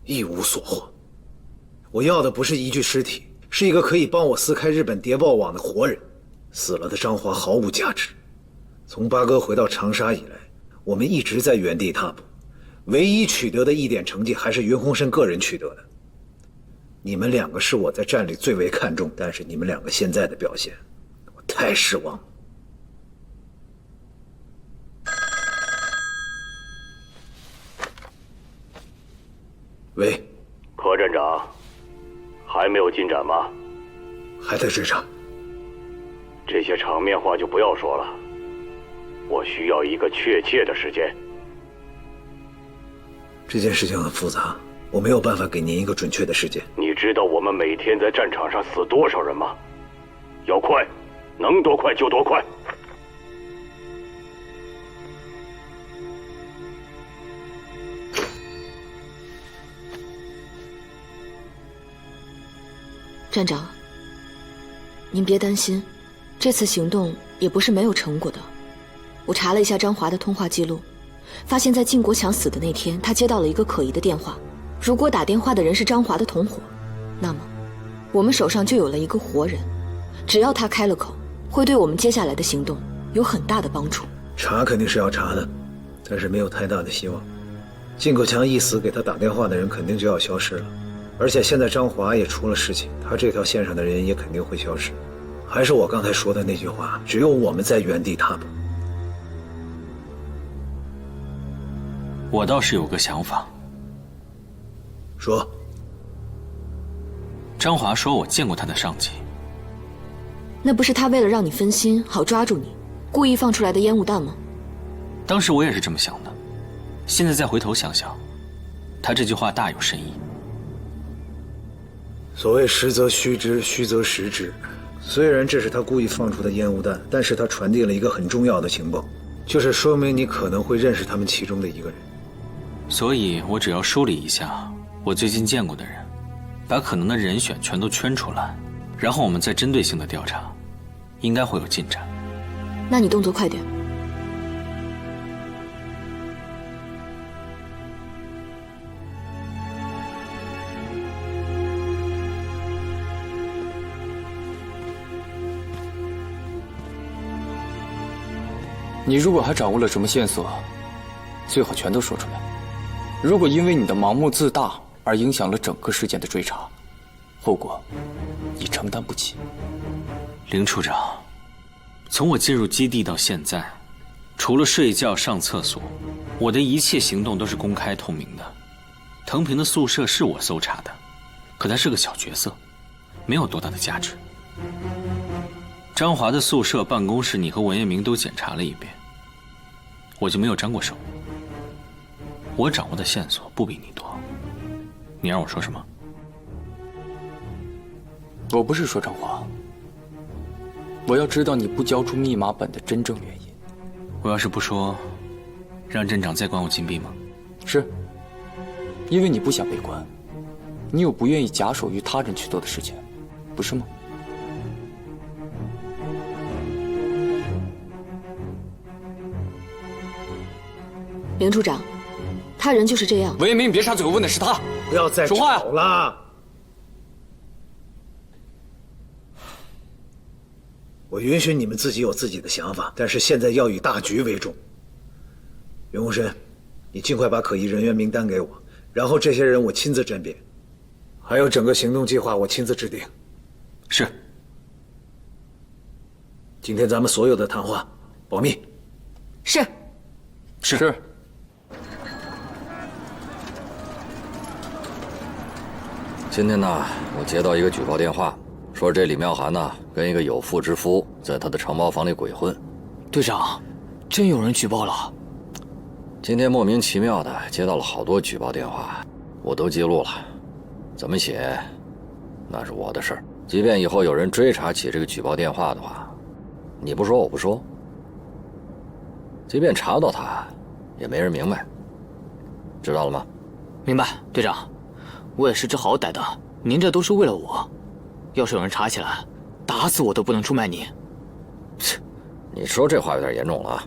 一无所获。我要的不是一具尸体，是一个可以帮我撕开日本谍报网的活人。死了的张华毫无价值。从八哥回到长沙以来，我们一直在原地踏步，唯一取得的一点成绩还是云鸿生个人取得的。你们两个是我在站里最为看重，但是你们两个现在的表现，我太失望了。喂，柯站长，还没有进展吗？还在追查。这些场面话就不要说了，我需要一个确切的时间。这件事情很复杂，我没有办法给您一个准确的时间。你知道我们每天在战场上死多少人吗？要快，能多快就多快。站长，您别担心，这次行动也不是没有成果的。我查了一下张华的通话记录，发现在靳国强死的那天，他接到了一个可疑的电话。如果打电话的人是张华的同伙，那么我们手上就有了一个活人。只要他开了口，会对我们接下来的行动有很大的帮助。查肯定是要查的，但是没有太大的希望。靳国强一死，给他打电话的人肯定就要消失了。而且现在张华也出了事情，他这条线上的人也肯定会消失。还是我刚才说的那句话，只有我们在原地踏步。我倒是有个想法。说。张华说我见过他的上级。那不是他为了让你分心，好抓住你，故意放出来的烟雾弹吗？当时我也是这么想的，现在再回头想想，他这句话大有深意。所谓实则虚之，虚则实之。虽然这是他故意放出的烟雾弹，但是他传递了一个很重要的情报，就是说明你可能会认识他们其中的一个人。所以我只要梳理一下我最近见过的人，把可能的人选全都圈出来，然后我们再针对性的调查，应该会有进展。那你动作快点。你如果还掌握了什么线索，最好全都说出来。如果因为你的盲目自大而影响了整个事件的追查，后果你承担不起。林处长，从我进入基地到现在，除了睡觉、上厕所，我的一切行动都是公开透明的。藤平的宿舍是我搜查的，可他是个小角色，没有多大的价值。张华的宿舍、办公室，你和文彦明都检查了一遍，我就没有沾过手。我掌握的线索不比你多，你让我说什么？我不是说张华，我要知道你不交出密码本的真正原因。我要是不说，让镇长再关我禁闭吗？是。因为你不想被关，你有不愿意假手于他人去做的事情，不是吗？明处长，他人就是这样。文彦明，你别插嘴，我问的是他。不要再说话吵了。我允许你们自己有自己的想法，但是现在要以大局为重。袁洪深，你尽快把可疑人员名单给我，然后这些人我亲自甄别，还有整个行动计划我亲自制定。是。今天咱们所有的谈话保密。是。是。今天呢，我接到一个举报电话，说这李妙涵呢跟一个有妇之夫在他的承包房里鬼混。队长，真有人举报了？今天莫名其妙的接到了好多举报电话，我都记录了。怎么写，那是我的事儿。即便以后有人追查起这个举报电话的话，你不说我不说。即便查到他，也没人明白。知道了吗？明白，队长。我也是知好歹的，您这都是为了我。要是有人查起来，打死我都不能出卖您。切，你说这话有点严重了啊！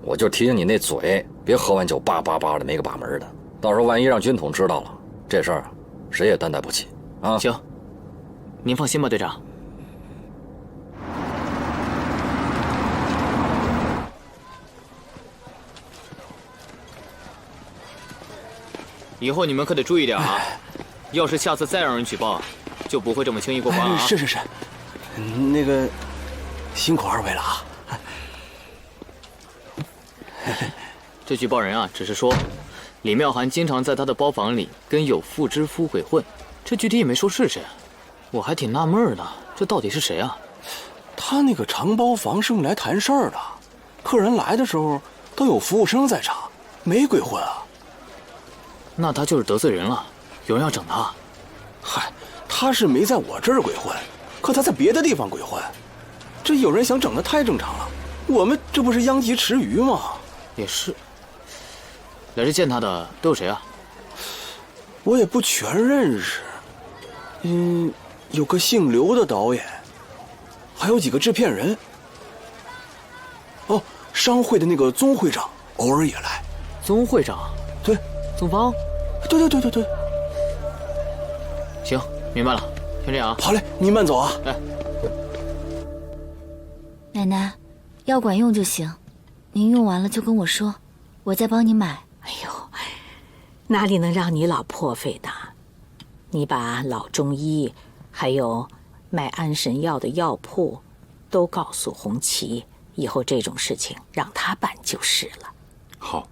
我就提醒你那嘴，别喝完酒叭叭叭的没个把门的，到时候万一让军统知道了，这事儿谁也担待不起啊！行，您放心吧，队长。以后你们可得注意点啊！要是下次再让人举报，就不会这么轻易过关啊！是，那个辛苦二位了啊！这举报人啊，只是说李妙涵经常在他的包房里跟有妇之夫鬼混，这具体也没说是谁，我还挺纳闷的，这到底是谁啊？他那个长包房是用来谈事儿的，客人来的时候都有服务生在场，没鬼混啊。那他就是得罪人了，有人要整他。嗨，他是没在我这儿鬼混，可他在别的地方鬼混，这有人想整他太正常了。我们这不是殃及池鱼吗？也是。来这见他的都有谁啊？我也不全认识。有个姓刘的导演，还有几个制片人。哦，商会的那个宗会长偶尔也来。宗会长？对。宗芳？对。行，明白了，先这样啊。好嘞，您慢走啊。哎，奶奶，药管用就行，您用完了就跟我说，我再帮你买。哎呦，哪里能让你老破费的？你把老中医还有卖安神药的药铺都告诉红旗，以后这种事情让他办就是了。好，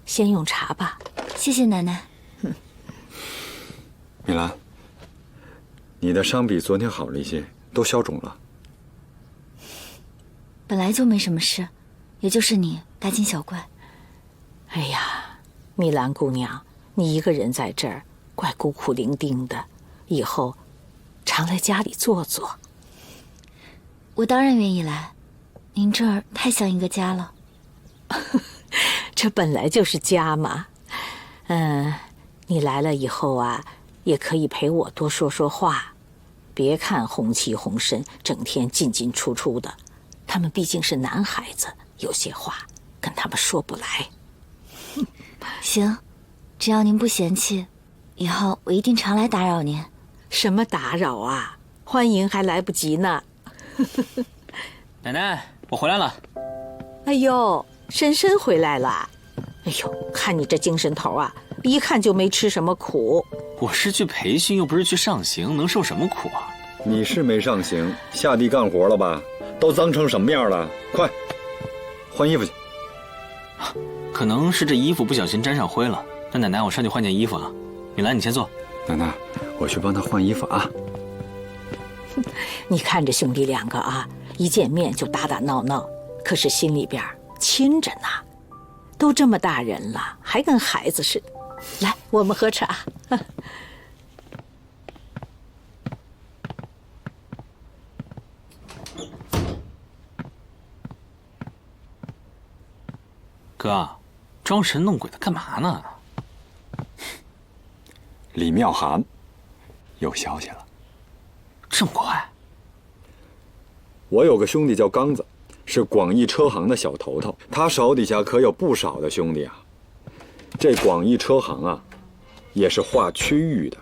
先用茶吧。谢谢奶奶。米兰，你的伤比昨天好了一些，都消肿了。本来就没什么事，也就是你大惊小怪。哎呀，米兰姑娘，你一个人在这儿，怪孤苦伶仃的，以后常来家里坐坐。我当然愿意来，您这儿太像一个家了。这本来就是家嘛。你来了以后啊，也可以陪我多说说话。别看红旗红参整天进进出出的，他们毕竟是男孩子，有些话跟他们说不来。行，只要您不嫌弃，以后我一定常来打扰您。什么打扰啊？欢迎还来不及呢。奶奶，我回来了。哎呦，深深回来了。哎呦，看你这精神头啊，一看就没吃什么苦。我是去培训，又不是去上刑，能受什么苦啊？你是没上刑，下地干活了吧？都脏成什么样了？快换衣服去。可能是这衣服不小心沾上灰了。那奶奶，我上去换件衣服啊。米兰，你先坐。奶奶，我去帮他换衣服啊。你看这兄弟两个啊，一见面就打打闹闹，可是心里边亲着呢。都这么大人了，还跟孩子似的。来，我们喝茶。哥，装神弄鬼的干嘛呢？李妙涵有消息了。这么快？我有个兄弟叫刚子，是广义车行的小头头，他手底下可有不少的兄弟啊。这广义车行啊，也是划区域的。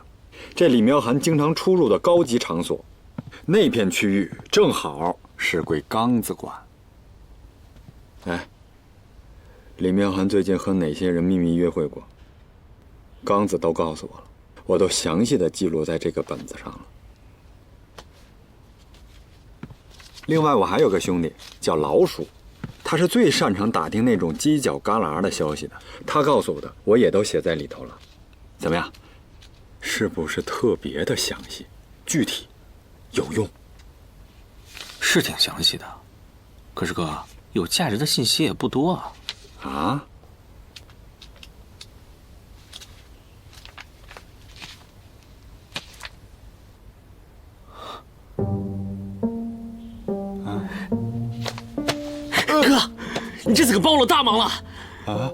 这李妙涵经常出入的高级场所，那片区域正好是归刚子管。哎，李妙涵最近和哪些人秘密约会过？刚子都告诉我了，我都详细的记录在这个本子上了。另外，我还有个兄弟叫老鼠，他是最擅长打听那种犄角旮旯的消息的。他告诉我的，我也都写在里头了。怎么样？是不是特别的详细、具体、有用？是挺详细的，可是哥，有价值的信息也不多啊。啊？哥，你这次可帮我大忙了啊！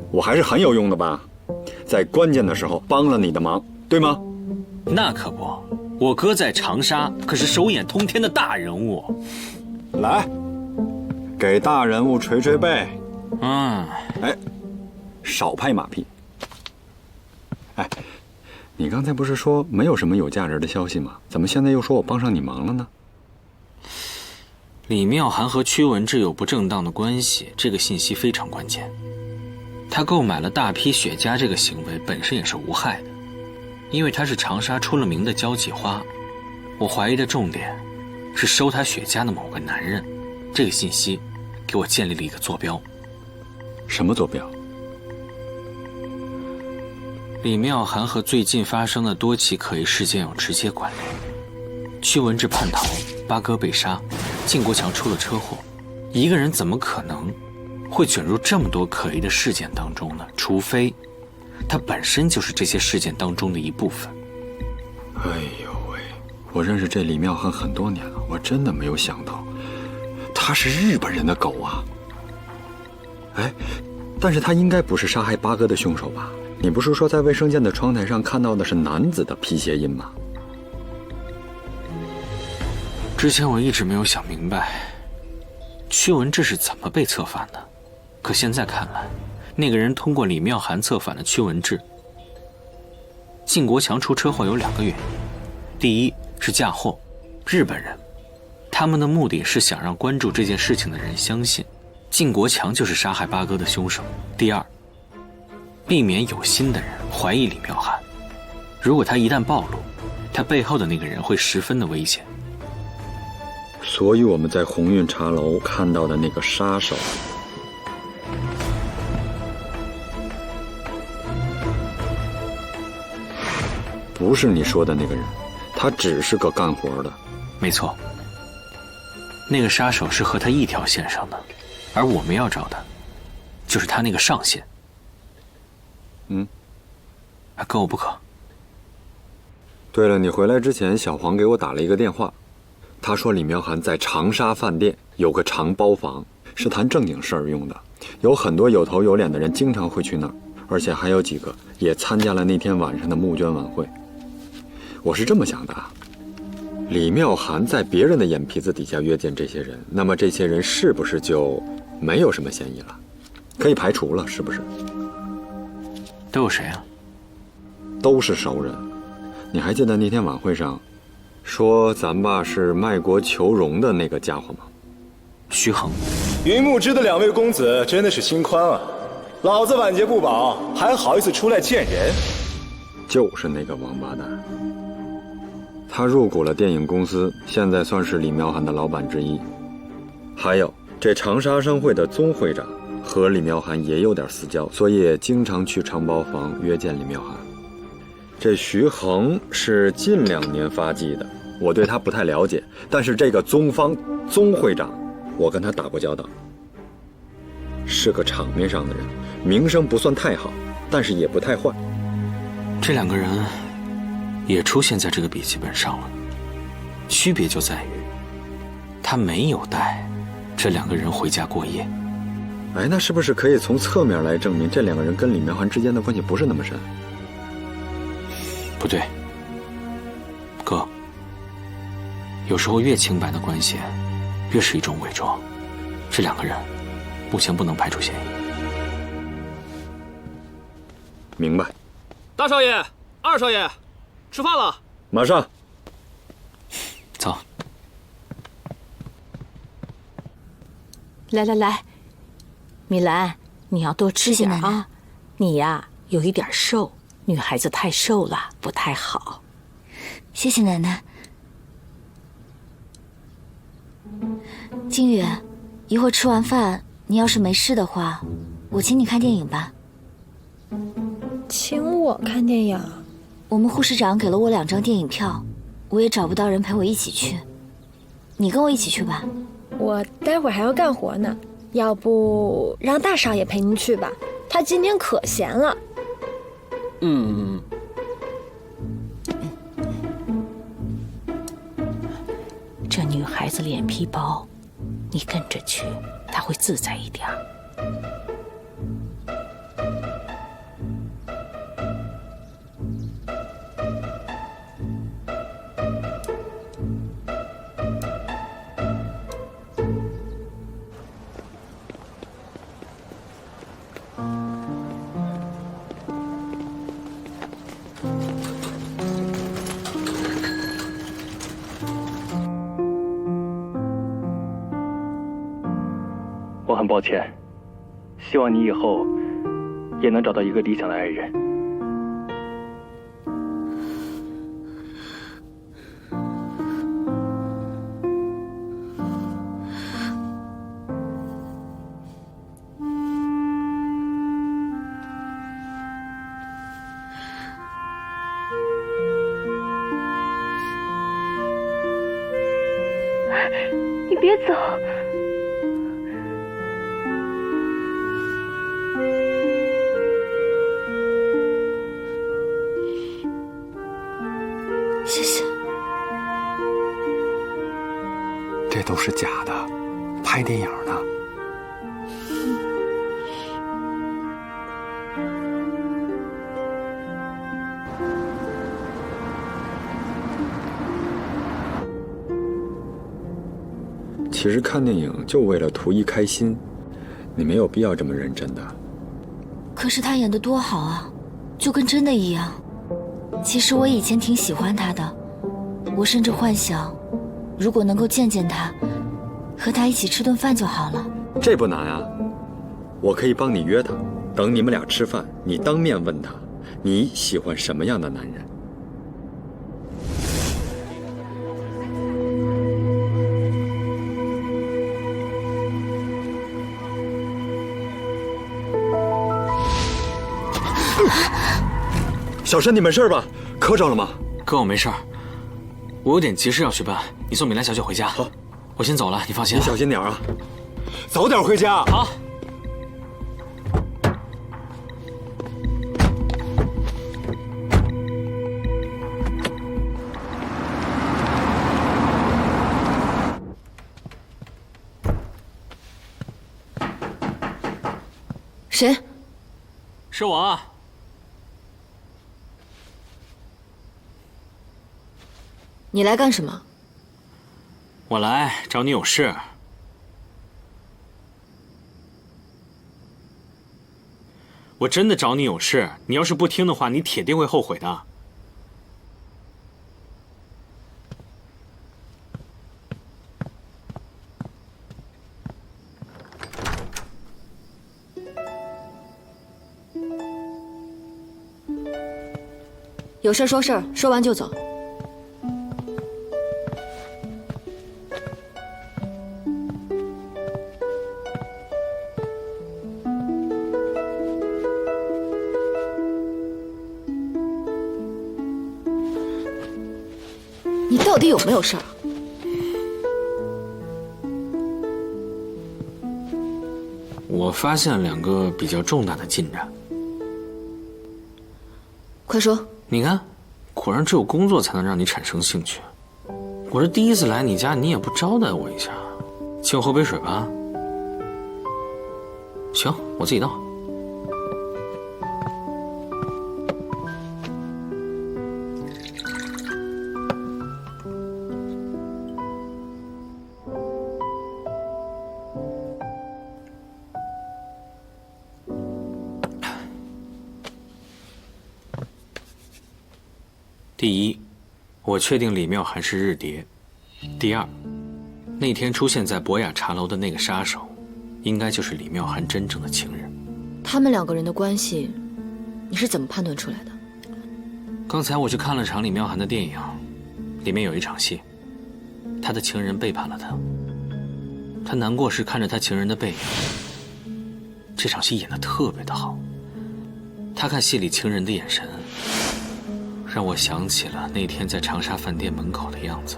我还是很有用的吧，在关键的时候帮了你的忙，对吗？那可不，我哥在长沙可是手眼通天的大人物。来，给大人物捶捶背。哎，少拍马屁。哎，你刚才不是说没有什么有价值的消息吗？怎么现在又说我帮上你忙了呢？李妙涵和屈文志有不正当的关系，这个信息非常关键。他购买了大批雪茄，这个行为本身也是无害的，因为他是长沙出了名的交际花。我怀疑的重点是收他雪茄的某个男人。这个信息给我建立了一个坐标。什么坐标？李妙涵和最近发生的多起可疑事件有直接关联。屈文志叛逃，八哥被杀，靳国强出了车祸，一个人怎么可能会卷入这么多可疑的事件当中呢？除非他本身就是这些事件当中的一部分。哎呦喂，我认识这李妙涵很多年了，我真的没有想到他是日本人的狗啊！哎，但是他应该不是杀害八哥的凶手吧？你不是说在卫生间的窗台上看到的是男子的皮鞋印吗？之前我一直没有想明白，屈文志是怎么被策反的。可现在看来，那个人通过李妙涵策反了屈文志。靳国强出车祸有2个原因，第一是嫁祸，日本人，他们的目的是想让关注这件事情的人相信靳国强就是杀害八哥的凶手。第二，避免有心的人怀疑李妙涵，如果他一旦暴露，他背后的那个人会十分的危险。所以我们在鸿运茶楼看到的那个杀手，不是你说的那个人，他只是个干活的。没错，那个杀手是和他一条线上的，而我们要找的就是他那个上线。可我不可。对了，你回来之前，小黄给我打了一个电话，他说李妙涵在长沙饭店有个长包房，是谈正经事儿用的，有很多有头有脸的人经常会去那儿，而且还有几个也参加了那天晚上的募捐晚会。我是这么想的啊，李妙涵在别人的眼皮子底下约见这些人，那么这些人是不是就没有什么嫌疑了？可以排除了，是不是？都有谁啊？都是熟人。你还记得那天晚会上说咱爸是卖国求荣的那个家伙吗？徐恒。云木之的2位公子真的是心宽啊，老子晚节不保，还好意思出来见人？就是那个王八蛋，他入股了电影公司，现在算是李妙涵的老板之一。还有这长沙商会的宗会长和李妙涵也有点私交，所以也经常去长包房约见李妙涵。这徐恒是近2年发迹的，我对他不太了解，但是这个宗会长，我跟他打过交道，是个场面上的人，名声不算太好，但是也不太坏。这2个人也出现在这个笔记本上了，区别就在于他没有带这2个人回家过夜。哎，那是不是可以从侧面来证明这2个人跟李明涵之间的关系不是那么深？不对，哥，有时候越清白的关系，越是一种伪装。这2个人，目前不能排除嫌疑。明白。大少爷、二少爷，吃饭了。马上。走。来，米兰，你要多吃点啊！你呀，有一点瘦，女孩子太瘦了不太好。谢谢奶奶。金宇，一会儿吃完饭，你要是没事的话，我请你看电影吧。请我看电影？我们护士长给了我2张电影票，我也找不到人陪我一起去，你跟我一起去吧。我待会儿还要干活呢，要不让大少爷陪您去吧，他今天可闲了。这女孩子脸皮薄，你跟着去，她会自在一点。我很抱歉，希望你以后也能找到一个理想的爱人。你别走。谢谢。这都是假的，拍电影呢。其实看电影就为了图一开心，你没有必要这么认真的。可是他演得多好啊，就跟真的一样。其实我以前挺喜欢他的，我甚至幻想，如果能够见见他，和他一起吃顿饭就好了。这不难啊，我可以帮你约他，等你们俩吃饭，你当面问他，你喜欢什么样的男人。小申，你没事吧？磕着了吗？哥，我没事儿，我有点急事要去办，你送米兰小姐回家。好，我先走了，你放心。你小心点啊，早点回家。好。谁？是我啊。你来干什么？我来找你有事。我真的找你有事，你要是不听的话，你铁定会后悔的。有事说事儿，说完就走。你到底有没有事儿？我发现2个比较重大的进展。快说。你看，果然只有工作才能让你产生兴趣。我这第一次来你家，你也不招待我一下。请我喝杯水吧。行，我自己倒。第一，我确定李妙涵是日谍。第二，那天出现在博雅茶楼的那个杀手，应该就是李妙涵真正的情人。他们两个人的关系，你是怎么判断出来的？刚才我去看了场李妙涵的电影，里面有一场戏，他的情人背叛了他，他难过时看着他情人的背影。这场戏演得特别的好，他看戏里情人的眼神，让我想起了那天在长沙饭店门口的样子。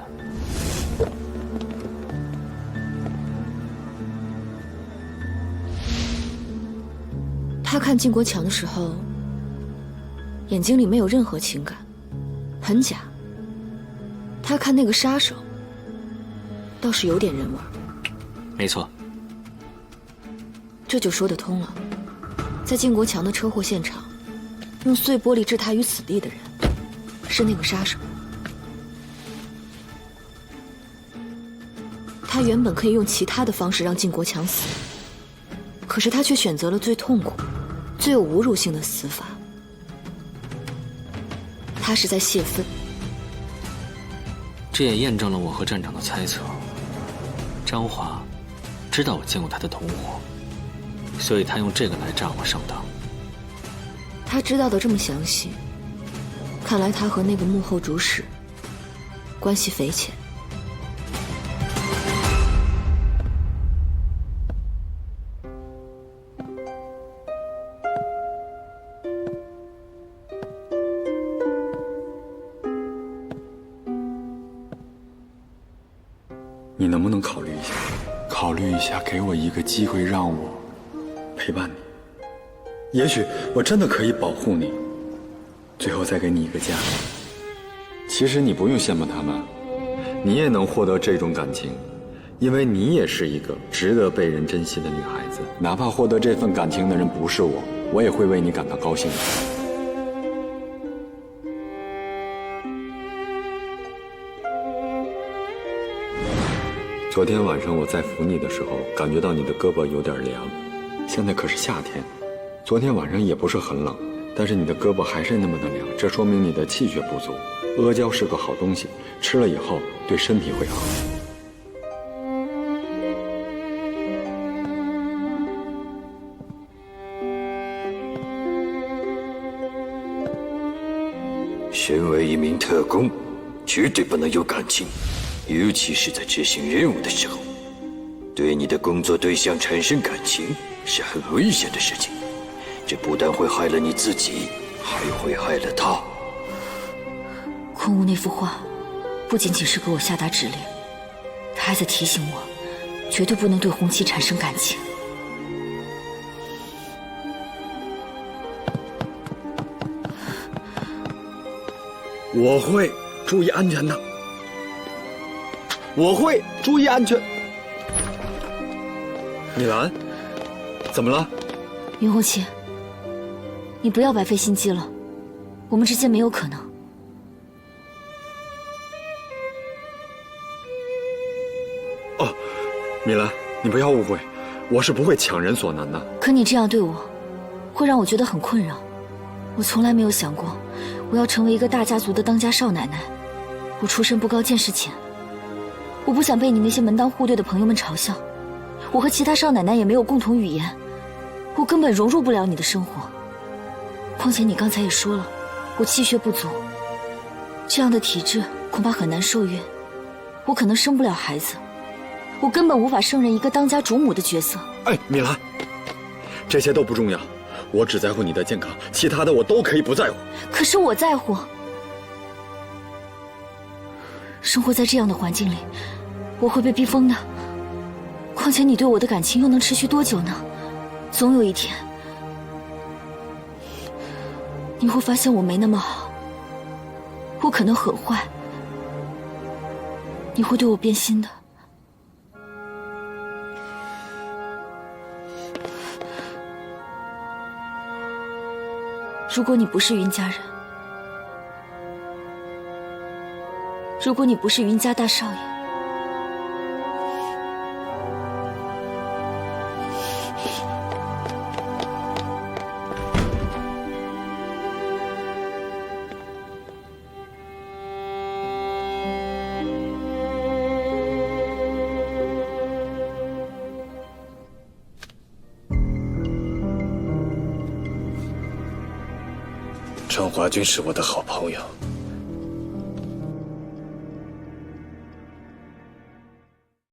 他看靖国强的时候，眼睛里没有任何情感，很假。他看那个杀手，倒是有点人味。没错，这就说得通了。在靖国强的车祸现场，用碎玻璃置他于死地的人，是那个杀手。他原本可以用其他的方式让靖国强死，可是他却选择了最痛苦、最有侮辱性的死法。他是在泄愤。这也验证了我和站长的猜测。张华知道我见过他的同伙，所以他用这个来炸我上当。他知道的这么详细，看来他和那个幕后主使关系匪浅。你能不能考虑一下？考虑一下，给我一个机会，让我陪伴你。也许我真的可以保护你，最后再给你一个家。其实你不用羡慕他们，你也能获得这种感情，因为你也是一个值得被人珍惜的女孩子。哪怕获得这份感情的人不是我，我也会为你感到高兴的。昨天晚上我在扶你的时候，感觉到你的胳膊有点凉。现在可是夏天，昨天晚上也不是很冷，但是你的胳膊还是那么的凉，这说明你的气血不足。阿胶是个好东西，吃了以后对身体会好。身为一名特工，绝对不能有感情。尤其是在执行任务的时候，对你的工作对象产生感情是很危险的事情。这不但会害了你自己，还会害了他。空无那幅画，不仅仅是给我下达指令，他还在提醒我，绝对不能对红旗产生感情。我会注意安全的。我会注意安全。米兰，怎么了？云红旗，你不要白费心机了，我们之间没有可能。哦，米兰，你不要误会，我是不会强人所难的。可你这样对我，会让我觉得很困扰。我从来没有想过，我要成为一个大家族的当家少奶奶。我出身不高，见识浅。我不想被你那些门当户对的朋友们嘲笑，我和其他少奶奶也没有共同语言，我根本融入不了你的生活。况且你刚才也说了，我气血不足，这样的体质恐怕很难受孕，我可能生不了孩子，我根本无法胜任一个当家主母的角色。哎，米兰，这些都不重要，我只在乎你的健康，其他的我都可以不在乎。可是我在乎。生活在这样的环境里，我会被逼疯的。况且你对我的感情又能持续多久呢？总有一天，你会发现我没那么好，我可能很坏，你会对我变心的。如果你不是云家人，如果你不是云家大少爷，张华军是我的好朋友。